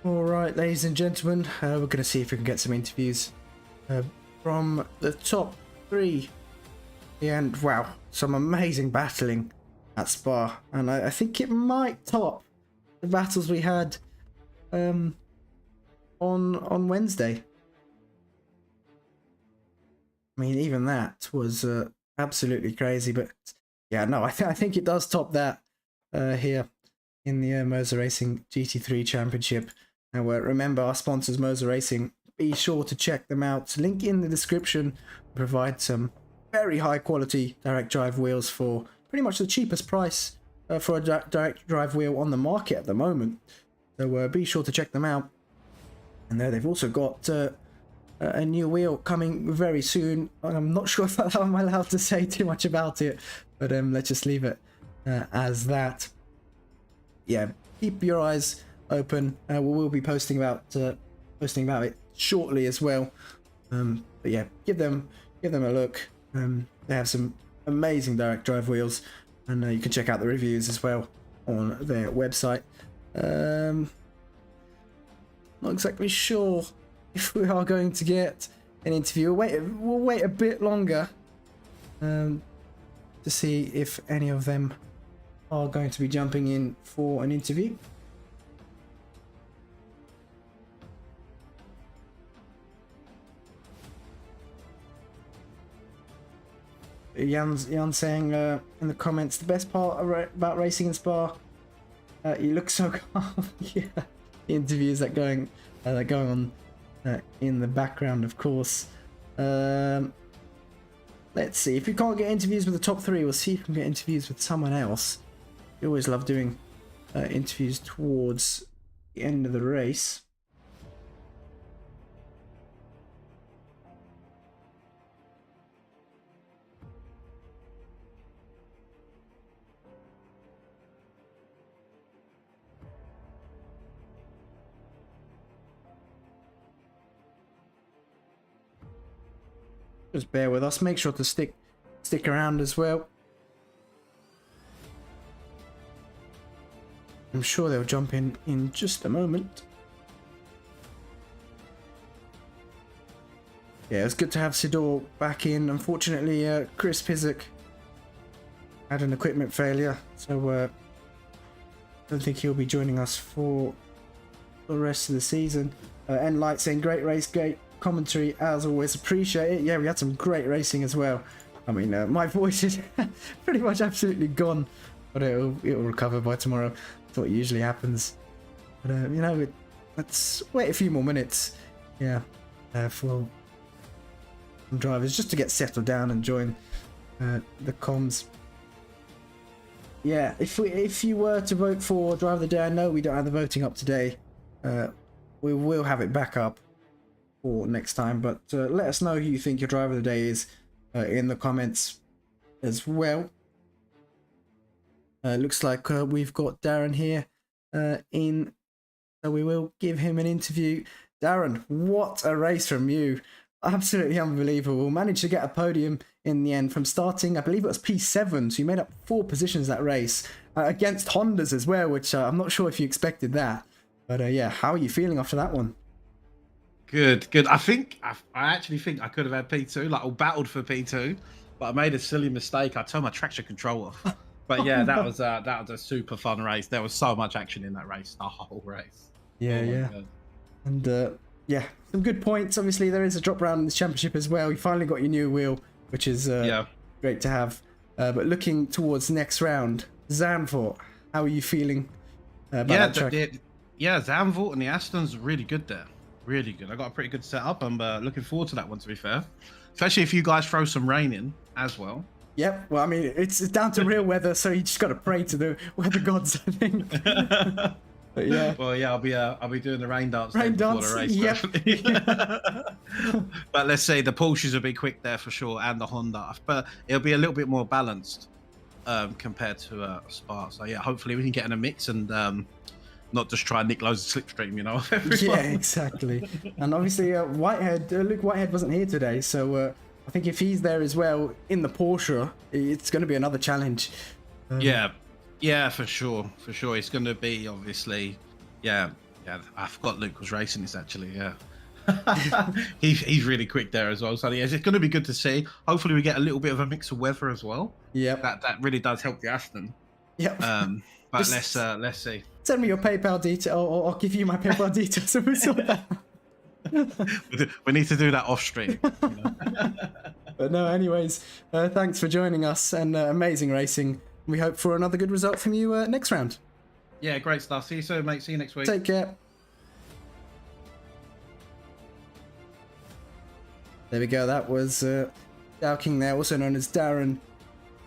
All right, ladies and gentlemen, we're going to see if we can get some interviews from the top 3. And wow, some amazing battling at Spa, and I think it might top the battles we had on Wednesday. I mean, even that was absolutely crazy, but yeah, no, I think it does top that here in the MOZA Racing GT3 Championship. And remember, our sponsors, MOZA Racing, be sure to check them out. Link in the description. Provide some very high quality direct drive wheels for pretty much the cheapest price for a direct drive wheel on the market at the moment. So be sure to check them out. And there they've also got a new wheel coming very soon. I'm not sure if I'm allowed to say too much about it, but let's just leave it as that. Yeah, keep your eyes open. We will be posting about it shortly as well. But yeah, give them a look. They have some amazing direct drive wheels, and you can check out the reviews as well on their website. Not exactly sure if we are going to get an interview. We'll wait a bit longer to see if any of them are going to be jumping in for an interview. Jan's saying in the comments, the best part about racing in Spa, you look so calm. Yeah, the interviews that going on in the background, of course. Let's see, if we can't get interviews with the top 3, we'll see if we can get interviews with someone else. We always love doing interviews towards the end of the race. Just bear with us. Make sure to stick around as well. I'm sure they'll jump in just a moment. Yeah, it's good to have Sidor back in. Unfortunately, Chris Pizik had an equipment failure, so I don't think he'll be joining us for the rest of the season. End Light saying, great race, great commentary as always, appreciate it. Yeah, we had some great racing as well. I mean, my voice is pretty much absolutely gone, but it'll recover by tomorrow. That's what usually happens. But you know, let's wait a few more minutes. Yeah, for some drivers just to get settled down and join the comms. Yeah, if you were to vote for Driver of the Day, I know we don't have the voting up today. We will have it back up for next time, but let us know who you think your Driver of the Day is in the comments as well. Looks like we've got Darren here in, so we will give him an interview. Darren, what a race from you. Absolutely unbelievable. Managed to get a podium in the end from starting, I believe it was P7, so you made up 4 positions that race against Hondas as well, which I'm not sure if you expected that. But yeah, how are you feeling after that one? Good. I actually think I could have had P2, like I battled for P2, but I made a silly mistake. I turned my traction control off. But yeah, that was a super fun race. There was so much action in that race, the whole race. Yeah, yeah. And yeah, some good points. Obviously, there is a drop round in this championship as well. You finally got your new wheel, which is great to have. But looking towards next round, Zandvoort, how are you feeling about that track? Zandvoort and the Aston's really good there. Really good. I got a pretty good setup. I'm looking forward to that one, to be fair. Especially if you guys throw some rain in as well. Yep. Well, I mean, it's down to real weather, so you just got to pray to the weather gods, I think. But yeah. Well, yeah, I'll be doing the rain dance. Rain before dance. the race, Yep. But let's say the Porsches will be quick there for sure, and the Honda. But it'll be a little bit more balanced compared to Spa. So yeah, hopefully we can get in a mix and not just try and nick loads of slipstream, you know. Yeah, exactly. And obviously, Luke Whitehead wasn't here today, so I think if he's there as well in the Porsche, it's going to be another challenge. Yeah, for sure. It's going to be obviously, yeah, Yeah, I forgot Luke was racing this actually. Yeah. he's really quick there as well. So yeah, it's going to be good to see. Hopefully, we get a little bit of a mix of weather as well. Yep. That really does help the Aston. Yep. But let's see. Send me your PayPal detail, or I'll give you my PayPal details, and we'll sort that. We need to do that off stream. You know? But no, anyways, thanks for joining us, and amazing racing. We hope for another good result from you next round. Yeah, great stuff. See you soon, mate. See you next week. Take care. There we go. That was King there, also known as Darren,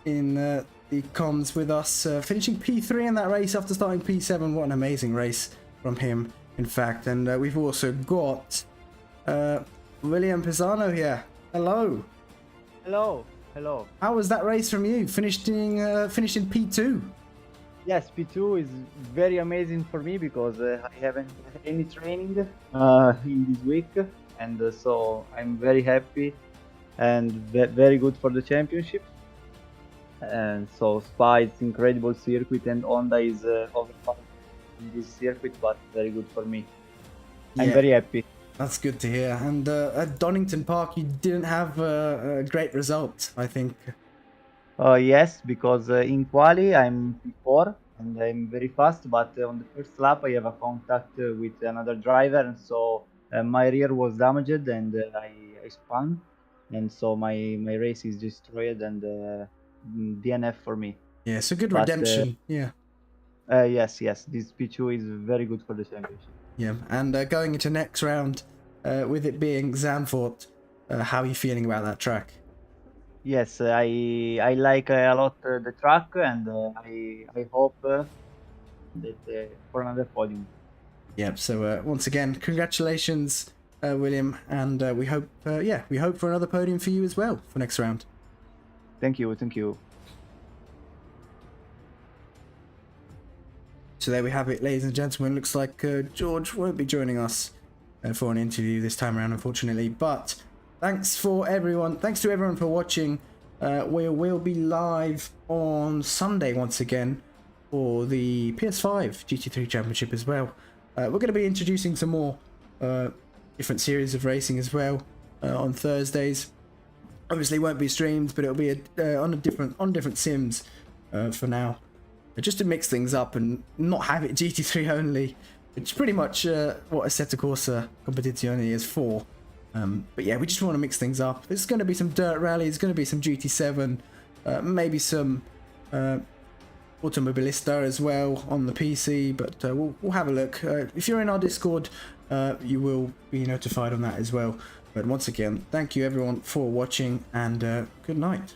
in the comms with us, finishing P3 in that race after starting P7. What an amazing race from him, in fact. And we've also got William Pisano here. Hello. Hello. Hello. How was that race from you? Finished in P2. Yes, P2 is very amazing for me because I haven't had any training in this week, and so I'm very happy and very good for the championship. And so Spa is incredible circuit, and Honda is overpowered in this circuit, but very good for me. I'm very happy. That's good to hear. And at Donington Park, you didn't have a great result, I think. Yes, because in quali I'm P4 and I'm very fast, but on the first lap I have a contact with another driver, and so my rear was damaged and I spun, and so my race is destroyed, and DNF for me. Yeah, so good redemption. Yeah. Yes, this P2 is very good for the championship. Yeah, and going into next round, with it being Zandvoort, how are you feeling about that track? Yes, I like a lot the track, and I hope that for another podium. Yep. So once again, congratulations, William, and we hope for another podium for you as well for next round. Thank you. So there we have it, ladies and gentlemen. Looks like George won't be joining us for an interview this time around, unfortunately. But thanks to everyone for watching. We will be live on Sunday once again for the PS5 GT3 Championship as well. We're going to be introducing some more different series of racing as well on Thursdays. Obviously, it won't be streamed, but it'll be on different sims for now, just to mix things up and not have it GT3 only, which is pretty much what Assetto Corsa Competizione is for. But yeah, we just want to mix things up. There's going to be some dirt rallies, going to be some GT7, maybe some Automobilista as well on the PC, but we'll have a look. If you're in our Discord, you will be notified on that as well. But once again, thank you everyone for watching, and good night.